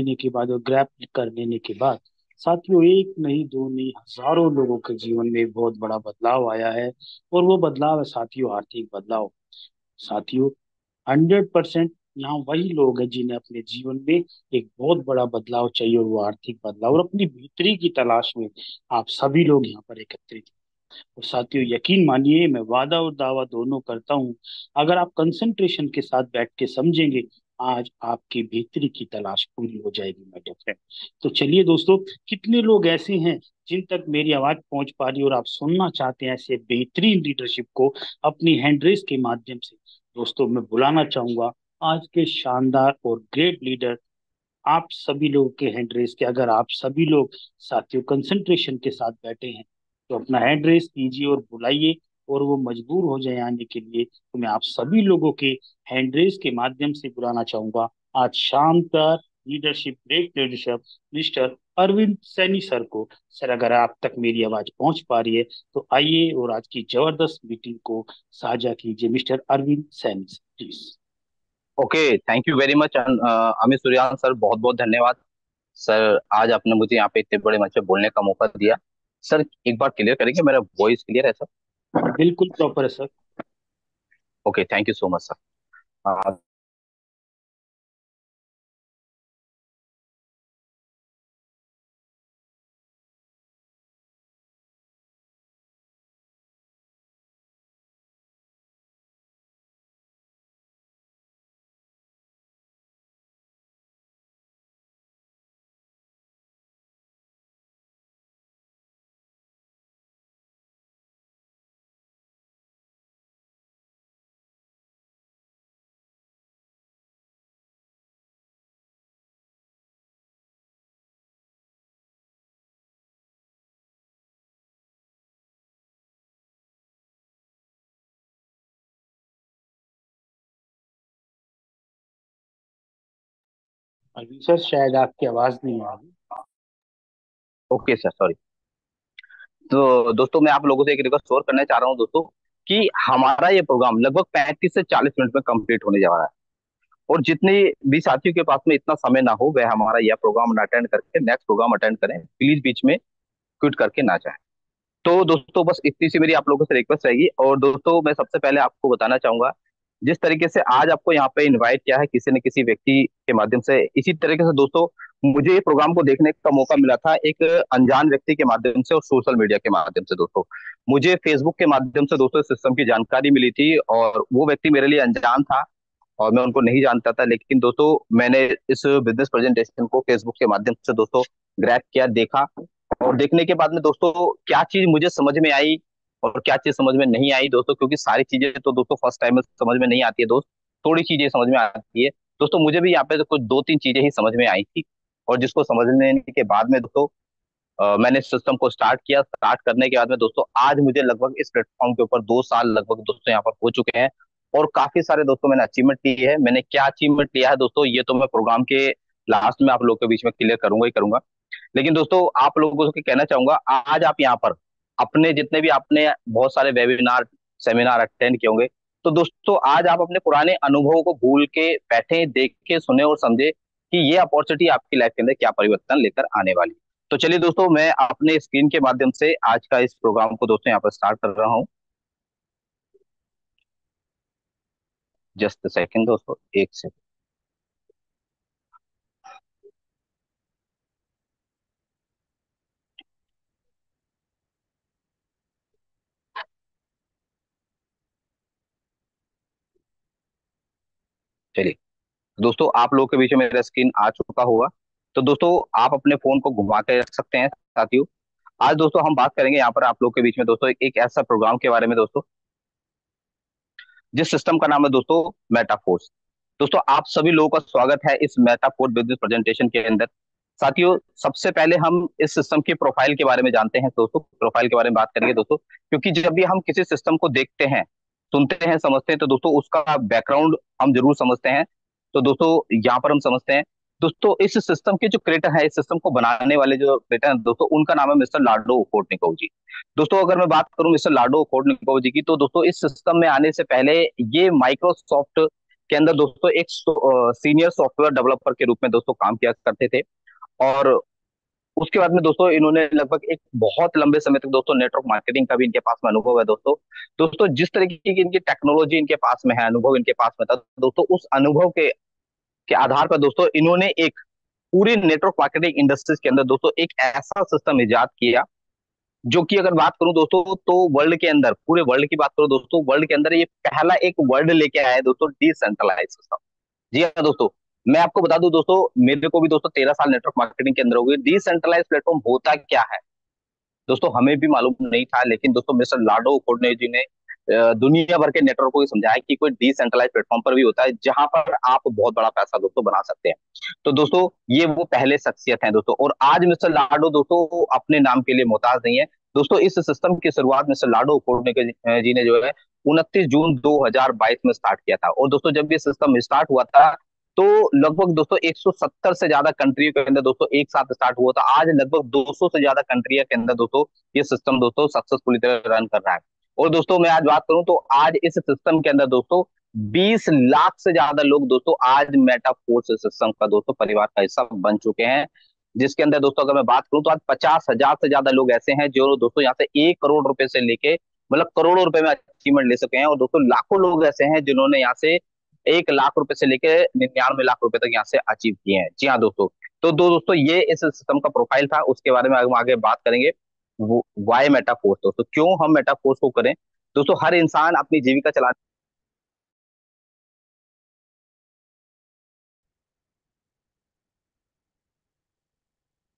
लेने के बाद और ग्रैप कर लेने के बाद साथियों एक नहीं दो नहीं हजारों लोगों के जीवन में बहुत बड़ा बदलाव आया है। और वो बदलाव है साथियों आर्थिक बदलाव। साथियों 100% यहाँ वही लोग हैं जिन्हें अपने जीवन में एक बहुत बड़ा बदलाव चाहिए और वो आर्थिक बदलाव और अपनी बेहतरी की तलाश में आप सभी लोग यहाँ पर एकत्रित हैं। और साथियों यकीन मानिए मैं वादा और दावा दोनों करता हूँ। अगर आप कंसंट्रेशन के साथ बैठ के समझेंगे आज आपकी बेहतरी की तलाश पूरी हो जाएगी मेरे फ्रेंड। तो चलिए दोस्तों, कितने लोग ऐसे हैं जिन तक मेरी आवाज पहुंच पा रही है और आप सुनना चाहते हैं ऐसे बेहतरीन लीडरशिप को अपनी हैंड रेस के माध्यम से। दोस्तों मैं बुलाना चाहूंगा आज के शानदार और ग्रेट लीडर आप सभी लोगों के हैंड रेस के। अगर आप सभी लोग साथियों कंसंट्रेशन के साथ बैठे हैं तो अपना हैंड रेस कीजिए और बुलाइए और वो मजबूर हो जाए आने के लिए। तो मैं आप सभी लोगों के हैंड रेस के माध्यम से बुलाना चाहूंगा आज शानदार leadership great leadership mister Arvind Saini sir को। सर अगर आप तक मेरी आवाज पहुंच पा रही है तो आइए और आज की जबरदस्त मीटिंग को साझा कीजिए mister Arvind Saini sir please. Okay, thank you very much Amit Suryan sir. बहुत बहुत धन्यवाद सर। आज आपने मुझे यहाँ पे इतने बड़े मंच पे बोलने का मौका दिया। सर एक बार क्लियर करेंगे, मेरा वॉइस क्लियर है सर? बिल्कुल प्रॉपर है sir. Okay, thank you so much sir. अभी सर शायद आपकी आवाज नहीं आ रही। Okay sir, sorry. तो दोस्तों मैं आप लोगों से एक रिक्वेस्ट और करना चाह रहा हूँ दोस्तों, कि हमारा ये प्रोग्राम लगभग 35 से 40 मिनट में कंप्लीट होने जा रहा है। और जितने भी साथियों के पास में इतना समय ना हो, वह हमारा यह प्रोग्राम अटेंड करके नेक्स्ट प्रोग्राम अटेंड करें, प्लीज बीच में क्विट करके ना जाए। तो दोस्तों बस इतनी सी मेरी आप लोगों से रिक्वेस्ट रहेगी। और दोस्तों मैं सबसे पहले आपको बताना चाहूंगा, जिस तरीके से आज आपको यहाँ पे इनवाइट किया है किसी न किसी व्यक्ति के माध्यम से, इसी तरीके से दोस्तों मुझे ये प्रोग्राम को देखने का मौका मिला था एक अनजान व्यक्ति के माध्यम से और सोशल मीडिया के माध्यम से। दोस्तों मुझे फेसबुक के माध्यम से दोस्तों इस सिस्टम की जानकारी मिली थी, और वो व्यक्ति मेरे लिए अनजान था और मैं उनको नहीं जानता था। लेकिन दोस्तों मैंने इस बिजनेस प्रेजेंटेशन को फेसबुक के माध्यम से दोस्तों ग्रैब किया, देखा। और देखने के बाद में दोस्तों क्या चीज मुझे समझ में आई और क्या चीज समझ में नहीं आई दोस्तों, क्योंकि सारी चीजें तो दोस्तों फर्स्ट टाइम में समझ में नहीं आती है दोस्त, थोड़ी चीजें समझ में आती है। दोस्तों मुझे भी यहाँ पे तो कुछ दो तीन चीजें ही समझ में आई थी, और जिसको समझने के बाद में दोस्तों मैंने इस सिस्टम को स्टार्ट किया। स्टार्ट करने के बाद में दोस्तों आज मुझे लगभग इस प्लेटफॉर्म के ऊपर 2 साल लगभग दोस्तों यहाँ पर हो चुके हैं। और काफी सारे दोस्तों मैंने अचीवमेंट ली है। मैंने क्या अचीवमेंट लिया है दोस्तों, ये तो मैं प्रोग्राम के लास्ट में आप लोगों के बीच में क्लियर करूंगा ही करूंगा। लेकिन दोस्तों आप लोगों को कहना चाहूंगा, आज आप यहाँ पर अपने जितने भी आपने बहुत सारे वेबिनार सेमिनार अटेंड किए होंगे, तो दोस्तों आज आप अपने पुराने अनुभवों को भूल के बैठे, देख के, सुने और समझे कि ये अपॉर्चुनिटी आपकी लाइफ के अंदर क्या परिवर्तन लेकर आने वाली है। तो चलिए दोस्तों मैं अपने स्क्रीन के माध्यम से आज का इस प्रोग्राम को दोस्तों यहाँ पर स्टार्ट कर रहा हूँ। जस्ट सेकंड दोस्तों, एक सेकंड। चलिए दोस्तों, आप लोगों के बीच में मेरा स्क्रीन आ चुका होगा। तो दोस्तों आप अपने फोन को घुमा के रख सकते हैं साथियों। आज दोस्तों हम बात करेंगे यहाँ पर आप लोग के बीच में दोस्तों एक ऐसा प्रोग्राम के बारे में दोस्तों, जिस सिस्टम का नाम है दोस्तों मेटाफोर्स। दोस्तों आप सभी लोगों का स्वागत है इस मेटाफोर्स बिजनेस प्रेजेंटेशन के अंदर। साथियों सबसे पहले हम इस सिस्टम की प्रोफाइल के बारे में जानते हैं दोस्तों, प्रोफाइल के बारे में बात करेंगे दोस्तों, क्योंकि जब भी हम किसी सिस्टम को देखते हैं, सुनते हैं, समझते हैं, तो दोस्तों उसका बैकग्राउंड हम जरूर समझते हैं। तो दोस्तों यहाँ पर हम समझते हैं दोस्तों, इस सिस्टम के जो क्रिएटर है, इस सिस्टम को बनाने वाले जो क्रिएटर हैं दोस्तों, उनका नाम है मिस्टर लार्डो कोर्टनिकोव जी। दोस्तों अगर मैं बात करूं मिस्टर लार्डो कोर्टनिकोव जी की, तो दोस्तों इस सिस्टम में आने से पहले ये माइक्रोसॉफ्ट के अंदर दोस्तों एक सीनियर सॉफ्टवेयर डेवलपर के रूप में दोस्तों काम किया करते थे। और उसके बाद में दोस्तों इन्होंने लगभग एक बहुत लंबे समय तक दोस्तों नेटवर्क मार्केटिंग का भी इनके पास में अनुभव है दोस्तों। दोस्तों जिस तरीके की इनकी टेक्नोलॉजी इनके पास में है, अनुभव इनके पास में था दोस्तों, उस अनुभव के आधार पर दोस्तों इन्होंने एक पूरी नेटवर्क मार्केटिंग इंडस्ट्रीज के अंदर दोस्तों एक ऐसा सिस्टम इजाद किया, जो कि अगर बात करूं दोस्तों तो वर्ल्ड के अंदर, पूरे वर्ल्ड की बात करूं दोस्तों, वर्ल्ड के अंदर ये पहला एक वर्ल्ड लेके आया है दोस्तों, डिसेंट्रलाइज सिस्टम। जी हाँ दोस्तों, मैं आपको बता दूं दोस्तों, मेरे को भी दोस्तों 13 साल नेटवर्क मार्केटिंग के अंदर हो गई। डिसेंट्रलाइज प्लेटफॉर्म होता क्या है दोस्तों, हमें भी मालूम नहीं था, लेकिन दोस्तों मिस्टर लाडो कोडने जी ने दुनिया भर के नेटवर्क को समझाया कि कोई डिसेंट्रलाइज प्लेटफॉर्म पर भी होता है जहां पर आप बहुत बड़ा पैसा दोस्तों बना सकते हैं। तो दोस्तों ये वो पहले शख्सियत हैं दोस्तों, और आज मिस्टर लाडो दोस्तों अपने नाम के लिए मोहताज नहीं है दोस्तों। इस सिस्टम की शुरुआत मिस्टर लाडो कोडने जी ने जो है 29 जून 2022 में स्टार्ट किया था। और दोस्तों जब ये सिस्टम स्टार्ट हुआ था तो लगभग दोस्तों 170 से ज्यादा कंट्रियों के अंदर दोस्तों एक साथ स्टार्ट हुआ था। आज लगभग 200 से ज्यादा कंट्रियों के अंदर दोस्तों ये सिस्टम दोस्तों सक्सेसफुली तरह रन कर रहा है। और दोस्तों मैं आज बात करूं तो आज इस सिस्टम के अंदर दोस्तों 20 लाख से ज्यादा लोग दोस्तों आज मेटाफोर्स सिस्टम का दोस्तों परिवार का हिस्सा बन चुके हैं। जिसके अंदर दोस्तों अगर मैं बात करूं तो आज 50,000 से ज्यादा लोग ऐसे हैं जो दोस्तों यहाँ से 1 करोड़ रुपए से लेके मतलब करोड़ों रुपए में अचीवमेंट ले सके हैं। और दोस्तों लाखों लोग ऐसे हैं जिन्होंने यहाँ से 1 लाख रुपए से लेके 99 लाख रुपए तक यहाँ से अचीव किए हैं। जी हाँ दोस्तों, तो दोस्तों ये इस सिस्टम का प्रोफाइल था, उसके बारे में हम आगे बात करेंगे। वाई मेटाफोर्स, दोस्तों क्यों हम मेटाफोर्स को करें। दोस्तों हर इंसान अपनी जीविका चलाने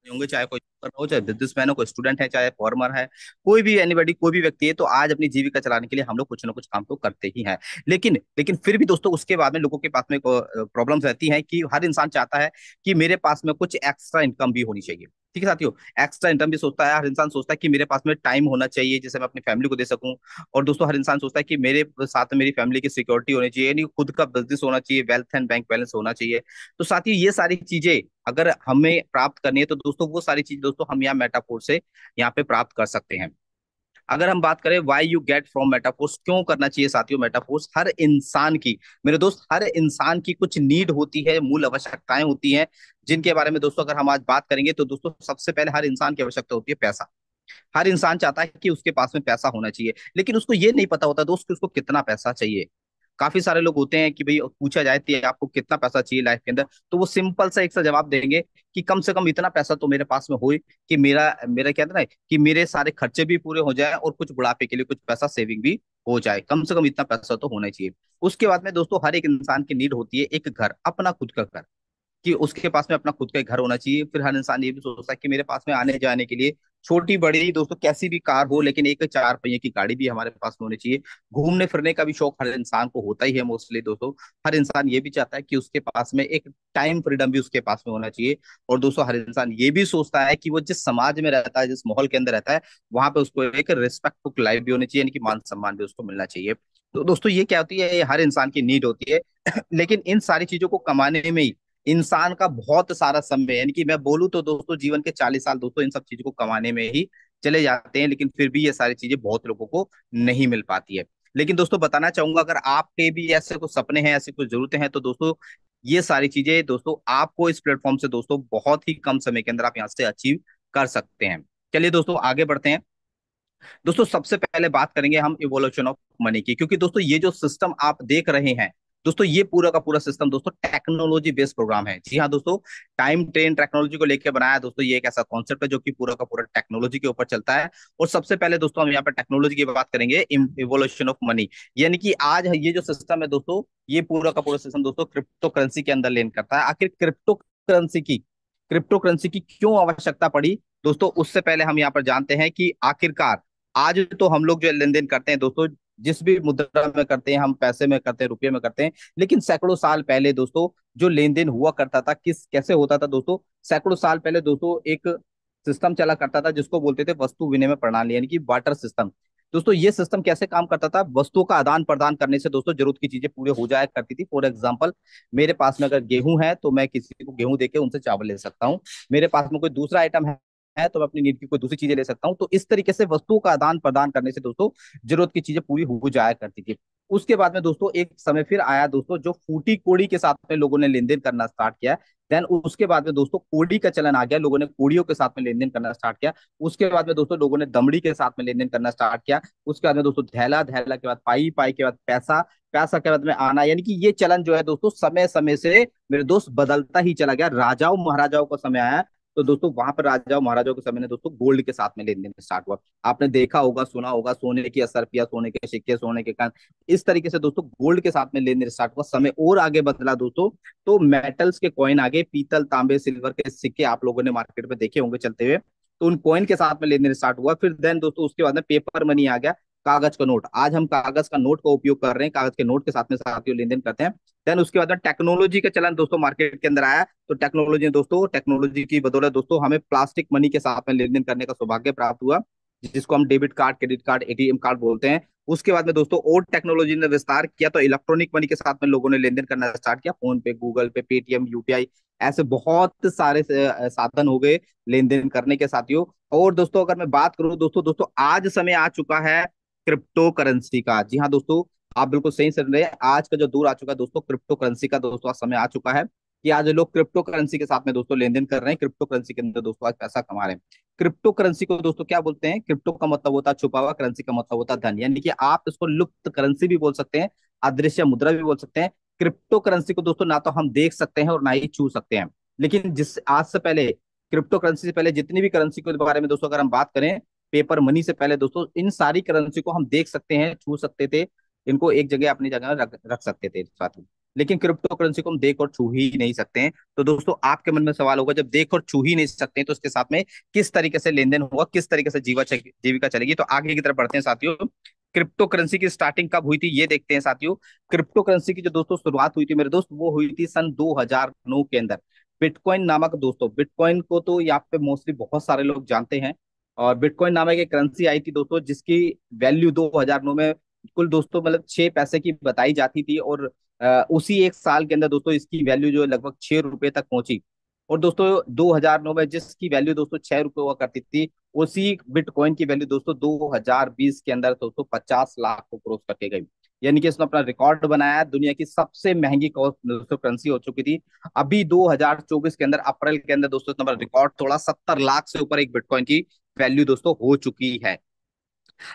होंगे, चाहे कोई हो, चाहे बिजनेसमैन हो, कोई स्टूडेंट है, चाहे फॉर्मर है, कोई भी एनीबॉडी, कोई भी व्यक्ति है, तो आज अपनी जीविका चलाने के लिए हम लोग कुछ ना कुछ काम तो करते ही हैं। लेकिन लेकिन फिर भी दोस्तों उसके बाद में लोगों के पास में प्रॉब्लम्स रहती हैं कि हर इंसान चाहता है कि मेरे पास में कुछ एक्स्ट्रा इनकम भी होनी चाहिए। ठीक है साथियों, एक्स्ट्रा इनकम भी सोचता है, हर इंसान सोचता है कि मेरे पास में टाइम होना चाहिए जिसे मैं अपनी फैमिली को दे सकूं। और दोस्तों हर इंसान सोचता है कि मेरे साथ में मेरी फैमिली की सिक्योरिटी होनी चाहिए, यानी खुद का बिजनेस होना चाहिए, वेल्थ एंड बैंक बैलेंस होना चाहिए। तो साथियों ये सारी चीजें अगर हमें प्राप्त करनी है तो दोस्तों वो सारी चीज दोस्तों हम यहाँ मेटाफोर से यहाँ पे प्राप्त कर सकते हैं। अगर हम बात करें why you get from Metaforce, क्यों करना चाहिए साथियों मेटाफोर्स, हर इंसान की, मेरे दोस्त हर इंसान की कुछ नीड होती है, मूल आवश्यकताएं होती हैं, जिनके बारे में दोस्तों अगर हम आज बात करेंगे तो दोस्तों सबसे पहले हर इंसान की आवश्यकता होती है पैसा। हर इंसान चाहता है कि उसके पास में पैसा होना चाहिए, लेकिन उसको ये नहीं पता होता दोस्त कि उसको कितना पैसा चाहिए। काफी सारे लोग होते हैं कि भाई पूछा जाए कि आपको कितना पैसा चाहिए लाइफ के अंदर, तो वो सिंपल सा एक सा जवाब देंगे कि कम से कम इतना पैसा तो मेरे पास में हो कि मेरा मेरा क्या था ना कि मेरे सारे खर्चे भी पूरे हो जाए और कुछ बुढ़ापे के लिए कुछ पैसा सेविंग भी हो जाए, कम से कम इतना पैसा तो होना ही चाहिए। उसके बाद में दोस्तों हर एक इंसान की नीड होती है एक घर, अपना खुद का घर, कि उसके पास में अपना खुद का एक घर होना चाहिए। फिर हर इंसान ये भी सोचता है कि मेरे पास में आने जाने के लिए छोटी बड़ी दोस्तों कैसी भी कार हो, लेकिन एक 4 पहिए की गाड़ी भी हमारे पास में होनी चाहिए। घूमने फिरने का भी शौक हर इंसान को होता ही है मोस्टली दोस्तों। हर इंसान ये भी चाहता है कि उसके पास में एक टाइम फ्रीडम भी उसके पास में होना चाहिए। और दोस्तों हर इंसान ये भी सोचता है कि वो जिस समाज में रहता है, जिस माहौल के अंदर रहता है, वहां पे उसको एक रिस्पेक्टफुल लाइफ भी होनी चाहिए, यानी कि मान सम्मान भी उसको मिलना चाहिए। तो दोस्तों ये क्या होती है, ये हर इंसान की नीड होती है। लेकिन इन सारी चीजों को कमाने में ही इंसान का बहुत सारा समय, यानी कि मैं बोलूं तो दोस्तों जीवन के 40 साल दोस्तों इन सब चीजों को कमाने में ही चले जाते हैं, लेकिन फिर भी ये सारी चीजें बहुत लोगों को नहीं मिल पाती है। लेकिन दोस्तों बताना चाहूंगा अगर आपके भी ऐसे कुछ सपने हैं, ऐसी कुछ जरूरतें हैं, तो दोस्तों ये सारी चीजें दोस्तों आपको इस प्लेटफॉर्म से दोस्तों बहुत ही कम समय के अंदर आप यहाँ से अचीव कर सकते हैं। चलिए दोस्तों आगे बढ़ते हैं। दोस्तों सबसे पहले बात करेंगे हम इवोल्यूशन ऑफ मनी की, क्योंकि दोस्तों ये जो सिस्टम आप देख रहे हैं दोस्तों, ये पूरा का पूरा सिस्टम दोस्तों टेक्नोलॉजी बेस्ड प्रोग्राम है। जी हाँ दोस्तों, टाइम ट्रेन टेक्नोलॉजी को लेकर बनाया है दोस्तों। ये एक ऐसा कॉन्सेप्ट है जो कि पूरा का पूरा टेक्नोलॉजी के ऊपर चलता है। और सबसे पहले दोस्तों हम यहाँ पर टेक्नोलॉजी की बात करेंगे, इवोल्यूशन ऑफ मनी, यानी कि आज ये जो सिस्टम है दोस्तों, ये पूरा का पूरा सिस्टम दोस्तों क्रिप्टो करेंसी के अंदर लेन करता है। आखिर क्रिप्टो करेंसी की क्यों आवश्यकता पड़ी दोस्तों, उससे पहले हम यहाँ पर जानते हैं कि आखिरकार आज तो हम लोग जो लेन देन करते हैं दोस्तों, जिस भी मुद्रा में करते हैं, हम पैसे में करते हैं, रुपये में करते हैं, लेकिन सैकड़ों साल पहले दोस्तों जो लेन देन हुआ करता था किस कैसे होता था दोस्तों, सैकड़ों साल पहले दोस्तों एक सिस्टम चला करता था जिसको बोलते थे वस्तु विनिमय प्रणाली, यानी कि बार्टर सिस्टम। दोस्तों ये सिस्टम कैसे काम करता था, वस्तुओं का आदान प्रदान करने से दोस्तों जरूरत की चीजें पूरी हो जाया करती थी। फॉर एग्जाम्पल, मेरे पास में अगर गेहूं है तो मैं किसी को गेहूं देके उनसे चावल ले सकता हूँ। मेरे पास में कोई दूसरा आइटम है तो मैं अपनी नीड की कोई दूसरी चीजें ले सकता हूँ। तो इस तरीके से वस्तुओं का आदान प्रदान करने से दोस्तों जरूरत की चीजें पूरी हो जाया करती थी। उसके बाद में दोस्तों एक समय फिर आया दोस्तों जो फूटी कोड़ी के साथ में लोगों ने लेन देन करना स्टार्ट किया। देन उसके बाद में दोस्तों कोड़ी का चलन आ गया, लोगों ने कोड़ियों के साथ में लेन देन करना स्टार्ट किया। उसके बाद में दोस्तों लोगों ने दमड़ी के साथ में लेन देन करना स्टार्ट किया। उसके बाद में दोस्तों धैला, धैला के बाद पाई, पाई के बाद पैसा, पैसा के बाद में आना। यानी कि ये चलन जो है दोस्तों समय समय से मेरे दोस्त बदलता ही चला गया। राजाओं महाराजाओं का समय आया तो दोस्तों वहां पर राजाओं महाराजाओं के समय में दोस्तों गोल्ड के साथ में लेन देन स्टार्ट हुआ। आपने देखा होगा, सुना होगा, सोने की असरफिया, सोने के सिक्के, सोने के कान, इस तरीके से दोस्तों गोल्ड के साथ में लेन देन स्टार्ट हुआ। समय और आगे बदला दोस्तों तो मेटल्स के कॉइन आगे, पीतल, तांबे, सिल्वर के सिक्के आप लोगों ने मार्केट में देखे होंगे चलते हुए, तो उन कॉइन के साथ में लेन देन स्टार्ट हुआ। फिर देन दोस्तों उसके बाद में पेपर मनी आ गया, कागज का नोट। आज हम कागज का नोट का उपयोग कर रहे हैं, कागज के नोट के साथ में साथियों लेन देन करते हैं। देन उसके बाद में टेक्नोलॉजी का चलन दोस्तों मार्केट के अंदर आया। तो टेक्नोलॉजी दोस्तों, टेक्नोलॉजी की बदौलत दोस्तों हमें प्लास्टिक मनी के साथ में लेन देन करने का सौभाग्य प्राप्त हुआ, जिसको हम debit card, credit card, ATM card बोलते हैं। उसके बाद में दोस्तों और टेक्नोलॉजी ने विस्तार किया तो इलेक्ट्रॉनिक मनी के साथ में लोगों ने लेन देन करना स्टार्ट किया। फोन पे, गूगल पे, पेटीएम, यूपीआई, ऐसे बहुत सारे साधन हो गए लेन देन करने के साथियों। और दोस्तों अगर मैं बात करूं दोस्तों, आज समय आ चुका है क्रिप्टो करेंसी का। जी हाँ दोस्तों, आप बिल्कुल सही सुन रहे हैं। आज का जो दौर आ चुका है दोस्तों क्रिप्टो करेंसी का, दोस्तों आज समय आ चुका है कि आज लोग क्रिप्टो करेंसी के साथ में दोस्तों लेन देन कर रहे हैं, क्रिप्टो करेंसी के अंदर दोस्तों आज पैसा कमा रहे हैं। क्रिप्टो करेंसी को दोस्तों क्या बोलते हैं? क्रिप्टो का मतलब होता है छुपा हुआ, करेंसी का मतलब होता है धन। यानी कि आप इसको लुप्त करेंसी भी बोल सकते हैं, अदृश्य मुद्रा भी बोल सकते हैं। क्रिप्टो करेंसी को दोस्तों ना तो हम देख सकते हैं और ना ही छू सकते हैं। लेकिन जिस आज से पहले, क्रिप्टो करेंसी से पहले जितनी भी करेंसी के बारे में दोस्तों अगर हम बात करें, पेपर मनी से पहले दोस्तों इन सारी करेंसी को हम देख सकते हैं, छू सकते थे, इनको एक जगह अपनी जगह रख सकते थे साथ में। लेकिन क्रिप्टो करेंसी को हम देख और छू ही नहीं सकते हैं। तो दोस्तों आपके मन में सवाल होगा, जब देख और छू ही नहीं सकते हैं तो इसके साथ में किस तरीके से लेन देन होगा, किस तरीके से जीविका चलेगी? तो आगे की तरफ बढ़ते हैं साथियों। क्रिप्टो करेंसी की स्टार्टिंग कब हुई थी ये देखते हैं साथियों। क्रिप्टो करेंसी की जो दोस्तों शुरुआत हुई थी मेरे दोस्त, वो हुई थी सन 2009 के अंदर। बिटकॉइन नामक, दोस्तों बिटकॉइन को तो यहाँ पे मोस्टली बहुत सारे लोग जानते हैं। और बिटकॉइन नामक एक करेंसी आई थी दोस्तों जिसकी वैल्यू 2009 में कुल दोस्तों मतलब 6 पैसे की बताई जाती थी। और उसी एक साल के अंदर दोस्तों इसकी वैल्यू जो है लगभग 6 रुपए तक पहुंची। और दोस्तों 2009 में जिसकी वैल्यू दोस्तों 6 रुपए हुआ करती थी, उसी बिटकॉइन की वैल्यू दोस्तों 2020 के अंदर दोस्तों 50 लाख को क्रॉस करके गई। यानी कि इसने अपना रिकॉर्ड बनाया, दुनिया की सबसे महंगी दोस्तों करेंसी हो चुकी थी। अभी 2024 के अंदर अप्रैल के अंदर दोस्तों इसने रिकॉर्ड तोड़ा, 70 लाख से ऊपर एक बिटकॉइन की वैल्यू दोस्तों हो चुकी है।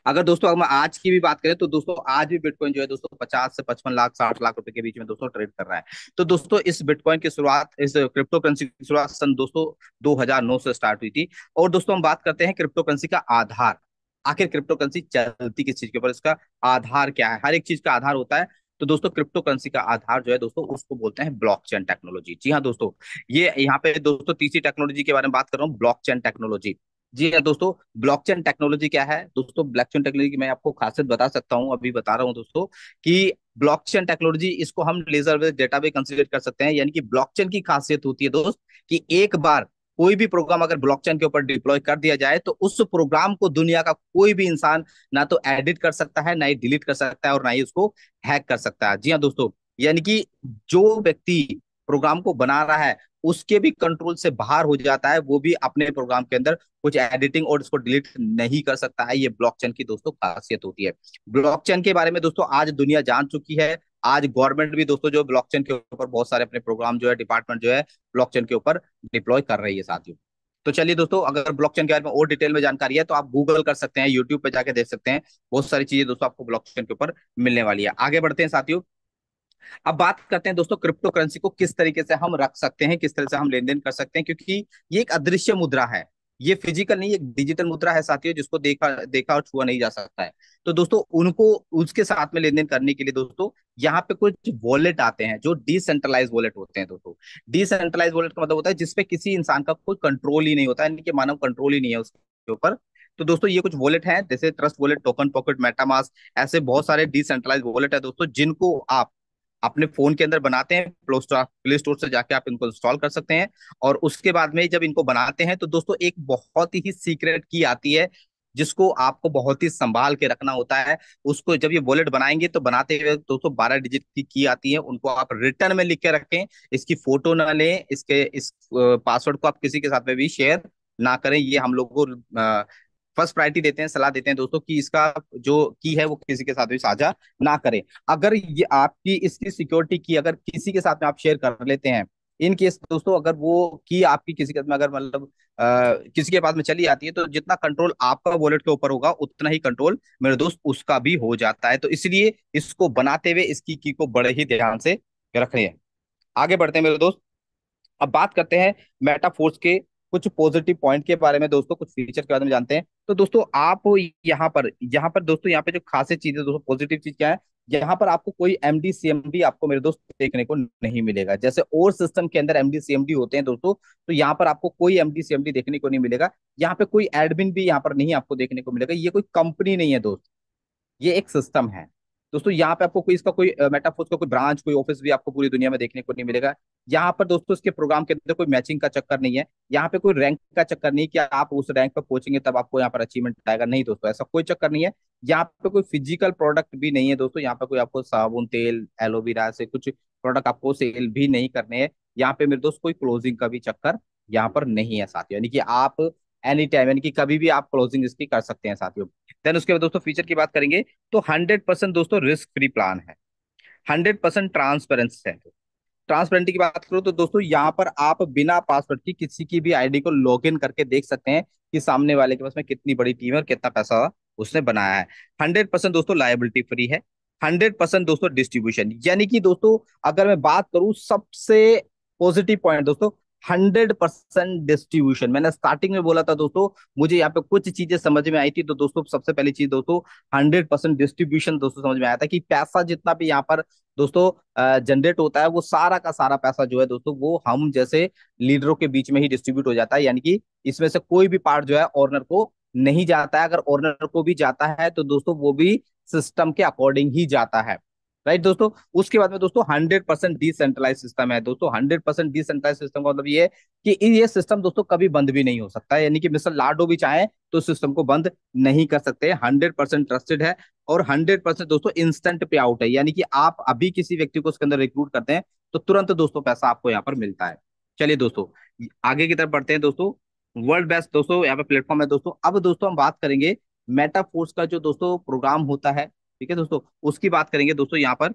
अगर दोस्तों हम आज की भी बात करें तो दोस्तों आज भी बिटकॉइन जो है दोस्तों 50 से 55 लाख, 60 लाख रुपए के बीच में दोस्तों ट्रेड कर रहा है। तो दोस्तों इस बिटकॉइन की शुरुआत, इस क्रिप्टो करेंसी की शुरुआत सन दोस्तों 2009 से स्टार्ट हुई थी। और दोस्तों हम बात करते हैं क्रिप्टो करेंसी का आधार। आखिर क्रिप्टो करेंसी चलती किस चीज के ऊपर, इसका आधार क्या है? हर एक चीज का आधार होता है। तो दोस्तों क्रिप्टो करेंसी का आधार जो है दोस्तों उसको बोलते हैं ब्लॉकचेन टेक्नोलॉजी। जी हाँ दोस्तों, ये यहाँ पे दोस्तों तीसरी टेक्नोलॉजी के बारे में बात कर रहा हूँ, ब्लॉकचेन टेक्नोलॉजी। जी हाँ दोस्तों, ब्लॉकचेन टेक्नोलॉजी क्या है? दोस्तों ब्लॉकचेन टेक्नोलॉजी की मैं आपको खासियत बता सकता हूँ, अभी बता रहा हूँ दोस्तों कि ब्लॉकचेन टेक्नोलॉजी, इसको हम लेजर बेस्ड डेटा भी कंसीडर कर सकते हैं। यानी कि ब्लॉकचेन की खासियत होती है दोस्त कि एक बार कोई भी प्रोग्राम अगर ब्लॉकचेन के ऊपर डिप्लॉय कर दिया जाए तो उस प्रोग्राम को दुनिया का कोई भी इंसान ना तो एडिट कर सकता है, ना ही डिलीट कर सकता है, और ना ही उसको हैक कर सकता है। जी हाँ दोस्तों, यानी कि जो व्यक्ति प्रोग्राम को बना रहा है उसके भी कंट्रोल से बाहर हो जाता है, वो भी अपने प्रोग्राम के अंदर कुछ एडिटिंग और इसको डिलीट नहीं कर सकता है। ये ब्लॉकचेन की दोस्तों खासियत होती है। ब्लॉकचेन के बारे में दोस्तों आज दुनिया जान चुकी है। आज गवर्नमेंट भी दोस्तों जो ब्लॉकचेन के ऊपर बहुत सारे अपने प्रोग्राम जो है, डिपार्टमेंट जो है ब्लॉकचेन के ऊपर डिप्लॉय कर रही है साथियों। तो चलिए दोस्तों, अगर ब्लॉकचेन के बारे में और डिटेल में जानकारी है तो आप गूगल कर सकते हैं, यूट्यूब पे जाके देख सकते हैं, बहुत सारी चीजें दोस्तों आपको ब्लॉकचेन के ऊपर मिलने वाली है। आगे बढ़ते हैं साथियों। अब बात करते हैं दोस्तों क्रिप्टो करेंसी को किस तरीके से हम रख सकते हैं, किस तरह से हम लेन देन कर सकते हैं, क्योंकि ये एक अदृश्य मुद्रा है। ये फिजिकल नहीं, एक डिजिटल मुद्रा है साथियों, जिसको देखा देखा और छुआ नहीं जा सकता है। तो दोस्तों उनको उसके साथ में लेन देन करने के लिए दोस्तों यहाँ पे कुछ वॉलेट आते हैं जो डिसेंट्रलाइज वॉलेट होते हैं दोस्तों। डिसेंट्रलाइज वॉलेट का मतलब होता है जिसपे किसी इंसान का कोई कंट्रोल ही नहीं होता है, यानी कि मानव कंट्रोल ही नहीं है उसके ऊपर। तो दोस्तों ये कुछ वॉलेट हैं, जैसे trust wallet, token pocket, MetaMask, ऐसे बहुत सारे डिसेंट्रलाइज वॉलेट है दोस्तों, जिनको आप अपने फोन के अंदर बनाते हैं, प्ले स्टोर से जाके आप इनको इंस्टॉल कर सकते हैं। और उसके बाद में जब इनको बनाते हैं तो दोस्तों एक बहुत ही सीक्रेट की आती है, जिसको आपको बहुत ही संभाल के रखना होता है। उसको जब ये वॉलेट बनाएंगे तो बनाते हुए दोस्तों 12 डिजिट की आती है, उनको आप रिटर्न में लिख के रखें, इसकी फोटो ना लें, इस पासवर्ड को आप किसी के साथ में भी शेयर ना करें। ये हम लोग को फर्स्ट प्रायोरिटी देते हैं, सलाह देते हैं दोस्तों कि इसका जो की है वो किसी के साथ भी साझा ना करें। अगर ये आपकी इसकी सिक्योरिटी की अगर किसी के साथ में आप शेयर कर लेते हैं, इन केस दोस्तों अगर वो की आपकी किसी के साथ में अगर मतलब किसी के पास में चली आती है, तो जितना कंट्रोल आपका वॉलेट के ऊपर होगा उतना ही कंट्रोल मेरे दोस्त उसका भी हो जाता है। तो इसलिए इसको बनाते हुए इसकी की को बड़े ही ध्यान से रखनी है। आगे बढ़ते हैं मेरे दोस्त। अब बात करते हैं मेटाफोर्स के कुछ पॉजिटिव पॉइंट के बारे में दोस्तों, कुछ फीचर के बारे में जानते हैं। तो दोस्तों आप यहाँ पर दोस्तों यहाँ पे जो खास चीज है दोस्तों, पॉजिटिव चीज क्या है, यहाँ पर आपको कोई एमडी सीएमडी आपको मेरे दोस्त देखने को नहीं मिलेगा। जैसे और सिस्टम के अंदर एमडी सीएमडी होते हैं दोस्तों, तो यहाँ पर आपको कोई एमडी सीएमडी देखने को नहीं मिलेगा। यहाँ पे कोई एडमिन भी यहाँ पर नहीं आपको देखने को मिलेगा। ये कोई कंपनी नहीं है दोस्त, ये एक सिस्टम है दोस्तों। यहाँ पे आपको कोई इसका कोई मेटाफोर्स का कोई ब्रांच कोई ऑफिस भी आपको पूरी दुनिया में देखने को नहीं मिलेगा। यहाँ पर दोस्तों इसके प्रोग्राम के अंदर कोई मैचिंग का चक्कर नहीं है। यहाँ पे कोई रैंक का चक्कर नहीं कि आप उस रैंक पर पहुंचेंगे तब आपको यहाँ पर अचीवमेंट आएगा, नहीं दोस्तों, ऐसा कोई चक्कर नहीं है। यहाँ पे कोई फिजिकल प्रोडक्ट भी नहीं है दोस्तों। यहाँ पे कोई आपको साबुन तेल एलोवेरा से कुछ प्रोडक्ट आपको सेल भी नहीं करने हैं। यहाँ पे मेरे दोस्त कोई क्लोजिंग का भी चक्कर यहाँ पर नहीं है साथियों, यानी कि आप एनी टाइम यानी कि कभी भी आप क्लोजिंग इसकी कर सकते हैं साथियों। देन उसके बाद दोस्तों फीचर की बात करेंगे तो 100% दोस्तों रिस्क फ्री प्लान है, 100% ट्रांसपेरेंस है। ट्रांसपेरेंटी की बात करो तो दोस्तों यहाँ पर आप बिना पासवर्ड की किसी की भी आईडी को लॉग इन करके देख सकते हैं कि सामने वाले के पास में कितनी बड़ी टीम है और कितना पैसा उसने बनाया है। 100% दोस्तों लायबिलिटी फ्री है। 100% दोस्तों डिस्ट्रीब्यूशन, यानी कि दोस्तों अगर मैं बात करूं सबसे पॉजिटिव पॉइंट दोस्तों, 100% डिस्ट्रीब्यूशन। मैंने स्टार्टिंग में बोला था दोस्तों, मुझे यहाँ पे कुछ चीजें समझ में आई थी। तो दोस्तों सबसे पहली चीज दोस्तों 100% डिस्ट्रीब्यूशन दोस्तों समझ में आया था कि पैसा जितना भी यहाँ पर दोस्तों जनरेट होता है वो सारा का सारा पैसा जो है दोस्तों वो हम जैसे लीडरों के बीच में ही डिस्ट्रीब्यूट हो जाता है। यानी कि इसमें से कोई भी पार्ट जो है ऑनर को नहीं जाता है। अगर ऑनर को भी जाता है तो दोस्तों वो भी सिस्टम के अकॉर्डिंग ही जाता है। राइट दोस्तों। उसके बाद में दोस्तों 100% डिसेंट्रलाइज सिस्टम है दोस्तों। 100% डिसेंट्रलाइज सिस्टम का मतलब ये है कि ये सिस्टम दोस्तों कभी बंद भी नहीं हो सकता है। यानी कि मिस्टर लाडो भी चाहे तो सिस्टम को बंद नहीं कर सकते। 100% ट्रस्टेड है और 100% दोस्तों इंस्टेंट पे आउट है। यानी कि आप अभी किसी व्यक्ति को उसके अंदर रिक्रूट करते हैं तो तुरंत दोस्तों पैसा आपको यहाँ पर मिलता है। चलिए दोस्तों आगे की तरफ बढ़ते हैं दोस्तों। वर्ल्ड बेस्ट दोस्तों यहाँ पे प्लेटफॉर्म है दोस्तों। अब दोस्तों हम बात करेंगे मेटाफोर्स का जो दोस्तों प्रोग्राम होता है, ठीक है दोस्तों, उसकी बात करेंगे दोस्तों। यहाँ पर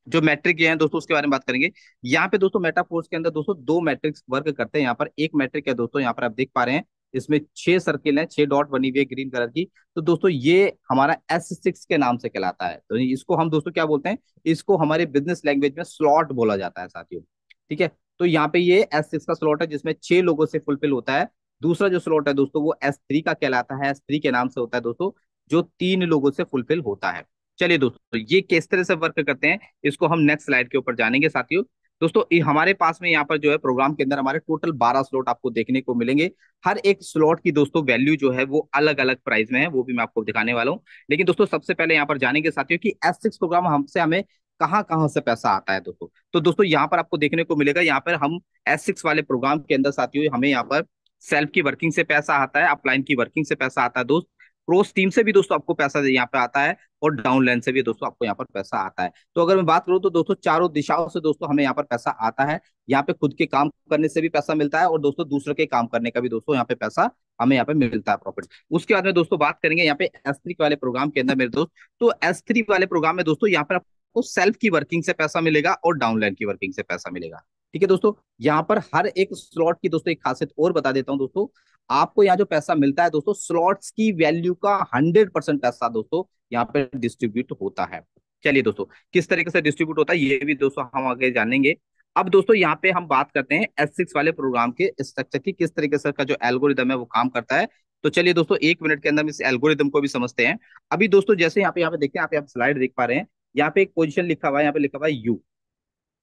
जो मैट्रिक ये हैं दोस्तों उसके बारे में बात करेंगे। यहाँ पे दोस्तों मेटाफोर्स के अंदर दोस्तों दो मैट्रिक्स वर्क करते हैं। यहाँ पर एक मैट्रिक है दोस्तों, यहाँ पर आप देख पा रहे हैं इसमें 6 सर्किल हैं, 6 डॉट बनी हुई है ग्रीन कलर की। तो दोस्तों ये हमारा S6 के नाम से कहलाता है। तो इसको हम दोस्तों क्या बोलते हैं, इसको हमारे बिजनेस लैंग्वेज में स्लॉट बोला जाता है साथियों। ठीक है। तो यहाँ पे ये S6 का स्लॉट है जिसमें 6 लोगों से फुलफिल होता है। दूसरा जो स्लॉट है दोस्तों वो S3 का कहलाता है। S3 के नाम से होता है दोस्तों, जो 3 लोगों से फुलफिल होता है। चलिए दोस्तों ये किस तरह से वर्क करते हैं इसको हम नेक्स्ट स्लाइड के ऊपर जानेंगे साथियों। दोस्तों हमारे पास में यहाँ पर जो है प्रोग्राम के अंदर हमारे टोटल 12 स्लॉट आपको देखने को मिलेंगे। हर एक स्लॉट की दोस्तों वैल्यू जो है वो अलग अलग प्राइस में है, वो भी मैं आपको दिखाने वाला हूँ। लेकिन दोस्तों सबसे पहले यहाँ पर जानेंगे साथियों कि S6 प्रोग्राम हमसे हमें कहाँ कहाँ से पैसा आता है दोस्तों। तो दोस्तों यहाँ पर आपको देखने को मिलेगा, यहाँ पर हम S6 वाले प्रोग्राम के अंदर साथियों हमें यहाँ पर सेल्फ की वर्किंग से पैसा आता है, अपलाइन की वर्किंग से पैसा आता है दोस्त, क्रॉस टीम से भी दोस्तों आपको पैसा यहाँ पे आता है और डाउन लाइन से भी दोस्तों आपको यहाँ पर पैसा आता है। तो अगर मैं बात करूँ तो दोस्तों चारों दिशाओं से दोस्तों हमें यहाँ पर पैसा आता है। यहाँ पे खुद के काम करने से भी पैसा मिलता है और दोस्तों दूसरे के काम करने का भी दोस्तों यहाँ पे पैसा हमें यहाँ पे मिलता है प्रॉफिट। उसके बाद में दोस्तों बात करेंगे यहाँ पे S3 वाले प्रोग्राम के अंदर मेरे दोस्त। तो S3 वाले प्रोग्राम में दोस्तों यहाँ पर आपको सेल्फ की वर्किंग से पैसा मिलेगा और डाउन लाइन की वर्किंग से पैसा मिलेगा। ठीक है दोस्तों। यहाँ पर हर एक स्लॉट की दोस्तों एक खासियत और बता देता हूँ दोस्तों। आपको यहाँ जो पैसा मिलता है दोस्तों स्लॉट्स की वैल्यू का 100% पैसा दोस्तों यहाँ पे डिस्ट्रीब्यूट होता है। चलिए दोस्तों किस तरीके से डिस्ट्रीब्यूट होता है ये भी दोस्तों हम आगे जानेंगे। अब दोस्तों यहाँ पे हम बात करते हैं S6 वाले प्रोग्राम के स्ट्रक्चर की, किस तरीके से का जो एल्गोरिदम है वो काम करता है। तो चलिए दोस्तों 1 मिनट के अंदर हम इस एल्गोरिदम को भी समझते हैं। अभी दोस्तों जैसे यहाँ पे देखते हैं, यहाँ पे आप स्लाइड देख पा रहे हैं, यहाँ पे एक पोजीशन लिखा हुआ है, यहाँ पे लिखा हुआ है यू,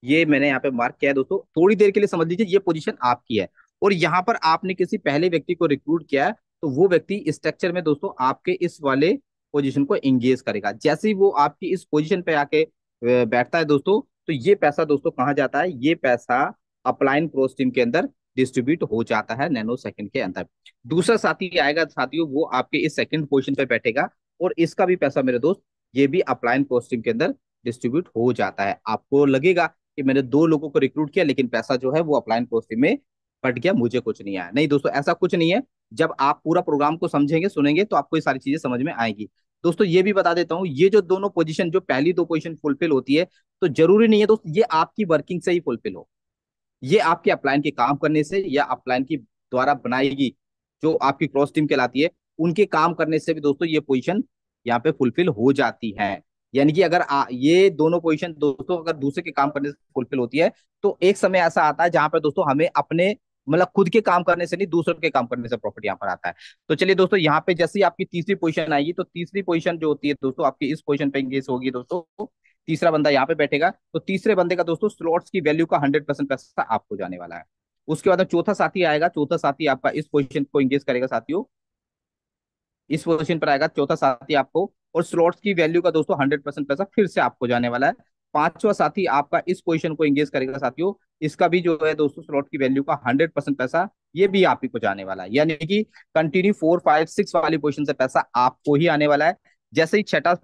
ये मैंने यहाँ पे मार्क किया है दोस्तों। थोड़ी देर के लिए समझ लीजिए ये पोजीशन आपकी है और यहाँ पर आपने किसी पहले व्यक्ति को रिक्रूट किया है, तो वो व्यक्ति स्ट्रक्चर में दोस्तों आपके इस वाले पोजीशन को एंगेज करेगा। जैसे ही वो आपकी इस पोजीशन पे आके बैठता है दोस्तों, तो ये पैसा दोस्तों कहाँ जाता है, ये पैसा अपलाइन क्रॉस टीम के अंदर डिस्ट्रीब्यूट हो जाता है नैनो सेकंड के अंदर। दूसरा साथी आएगा साथियों, वो आपके इस सेकंड पोजीशन पे बैठेगा और इसका भी पैसा मेरे दोस्त ये भी अपलाइन क्रॉस टीम के अंदर डिस्ट्रीब्यूट हो जाता है। आपको लगेगा कि मैंने 2 लोगों को रिक्रूट किया लेकिन पैसा जो है वो अपलाइन क्रॉस टीम में बट गया, मुझे कुछ नहीं आया। नहीं दोस्तों, ऐसा कुछ नहीं है। जब आप पूरा प्रोग्राम को समझेंगे सुनेंगे तो आपको ये सारी चीजें समझ में आएगी। दोस्तों ये भी बता देता हूँ, ये जो दोनों पोजीशन, जो पहली दो पोजीशन फुलफिल होती है, तो जरूरी नहीं है दोस्त ये आपकी वर्किंग से ही फुलफिल हो। ये आपके अपलाइन के काम करने से या अपलाइन की द्वारा बनाएगी जो आपकी क्रॉस टीम कहलाती है, उनके काम करने से भी दोस्तों ये पोजीशन यहाँ पे फुलफिल हो जाती है। यानी कि अगर ये दोनों पोजीशन दोस्तों अगर दूसरे के काम करने से फुलफिल होती है, तो एक समय ऐसा आता है जहां पर दोस्तों हमें अपने मतलब खुद के काम करने से नहीं, दूसरों के काम करने से प्रॉफिट यहाँ पर आता है। तो चलिए दोस्तों, यहाँ पे जैसे ही आपकी तीसरी पोजीशन आएगी, तो तीसरी पोजीशन जो होती है दोस्तों आपकी इस पोजीशन पे इंगेज होगी दोस्तों। तीसरा बंदा यहाँ पे बैठेगा, तो तीसरे बंदे का दोस्तों स्लॉट्स की वैल्यू का 100% पैसा आपको जाने वाला है। उसके बाद में चौथा साथी आएगा, चौथा साथी आपका इस पोजीशन को इंगेज करेगा साथियों। इस पोजीशन पर आएगा चौथा साथी आपको, और स्लॉट्स की वैल्यू का दोस्तों 100% पैसा फिर से आपको जाने वाला है। पांचवा साथी आपका इस पोजीशन को एंगेज करेगा साथियों। इसका भी जो है दोस्तों स्लॉट की वैल्यू का 100% पैसा ये भी आप ही को जाने वाला है। यानी कि कंटिन्यू 4 5 6 वाली पोजीशन से पैसा आपको ही आने वाला है। जैसे ही छठा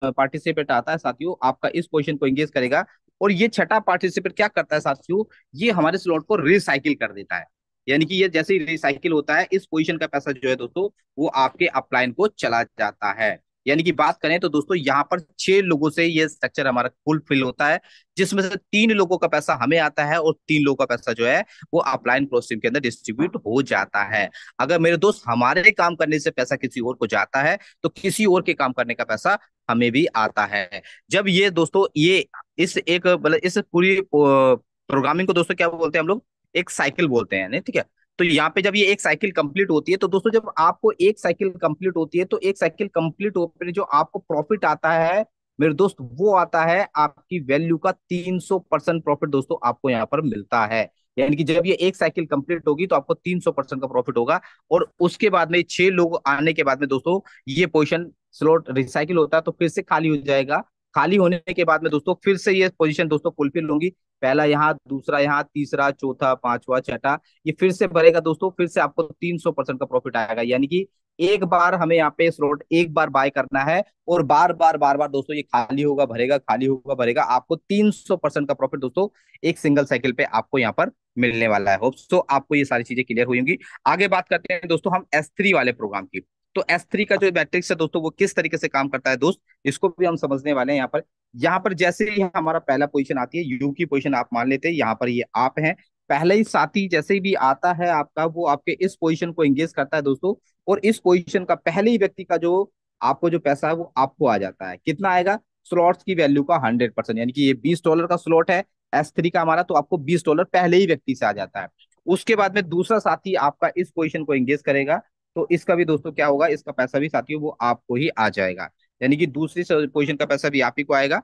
पार्टिसिपेट आता है साथियों, आपका इस पोजीशन को एंगेज करेगा, और ये छठा पार्टिसिपेट क्या करता है साथियों, ये हमारे स्लॉट को रिसाइकिल कर देता है। यानी कि ये जैसे ही रिसाइकिल होता है, इस पोजीशन का पैसा जो है दोस्तों वो आपके अपलाइन को चला जाता है। यानी कि बात करें तो दोस्तों यहाँ पर 6 लोगों से ये स्ट्रक्चर हमारा फुलफिल होता है, जिसमें से 3 लोगों का पैसा हमें आता है और 3 लोगों का पैसा जो है वो अपलाइन क्रॉस टीम के अंदर डिस्ट्रीब्यूट हो जाता है। अगर मेरे दोस्त हमारे काम करने से पैसा किसी और को जाता है, तो किसी और के काम करने का पैसा हमें भी आता है। जब ये दोस्तों ये इस एक मतलब इस पूरी प्रोग्रामिंग को दोस्तों क्या बोलते हैं हम लोग, एक साइकिल बोलते हैं, नहीं ठीक है। तो यहाँ पे जब ये एक साइकिल कंप्लीट होती है, तो दोस्तों जब आपको एक साइकिल कंप्लीट होती है, तो एक साइकिल कंप्लीट होने पे जो आपको प्रॉफिट आता है मेरे दोस्त, वो आता है आपकी वैल्यू का 300% प्रॉफिट दोस्तों आपको यहाँ पर मिलता है। यानी कि जब ये एक साइकिल कंप्लीट होगी तो आपको 300% का प्रॉफिट होगा। और उसके बाद में 6 लोग आने के बाद में दोस्तों ये पोजीशन स्लॉट रिसाइकिल होता है, तो फिर से खाली हो जाएगा। खाली होने के बाद में दोस्तों फिर से ये पोजीशन दोस्तों फुलफिल होंगी। पहला यहाँ, दूसरा यहाँ, तीसरा, चौथा, पांचवा, छठा, ये फिर से भरेगा दोस्तों, फिर से आपको 300% का प्रॉफिट आएगा। यानी कि एक बार हमें यहाँ पे स्लॉट एक बार बाय करना है, और बार बार दोस्तों ये खाली होगा भरेगा, खाली होगा भरेगा, आपको 300% का प्रॉफिट दोस्तों एक सिंगल साइकिल पे आपको यहाँ पर मिलने वाला है। होप सो आपको ये सारी चीजें क्लियर हुई होंगी। आगे बात करते हैं दोस्तों हम S3 वाले प्रोग्राम की। तो S3 का जो मैट्रिक्स है दोस्तों वो किस तरीके से काम करता है दोस्त, इसको भी हम समझने वाले हैं यहाँ पर। यहाँ पर जैसे ही हमारा पहला पोजीशन आती है, यू की पोजीशन आप मान लेते हैं, यहाँ पर ये आप हैं। पहले ही साथी जैसे ही भी आता है आपका, वो आपके इस पोजीशन को एंगेज करता है दोस्तों, और इस पोजीशन का पहले ही व्यक्ति का जो आपको जो पैसा है वो आपको आ जाता है। कितना आएगा, स्लॉट्स की वैल्यू का 100%। यानी कि ये $20 का स्लॉट है S3 का हमारा, तो आपको $20 पहले ही व्यक्ति से आ जाता है। उसके बाद में दूसरा साथी आपका इस पोजीशन को एंगेज करेगा, तो इसका भी दोस्तों क्या होगा, इसका पैसा भी साथियों वो आपको ही आ जाएगा। यानी कि दूसरी पोजीशन का पैसा भी आप ही को आएगा।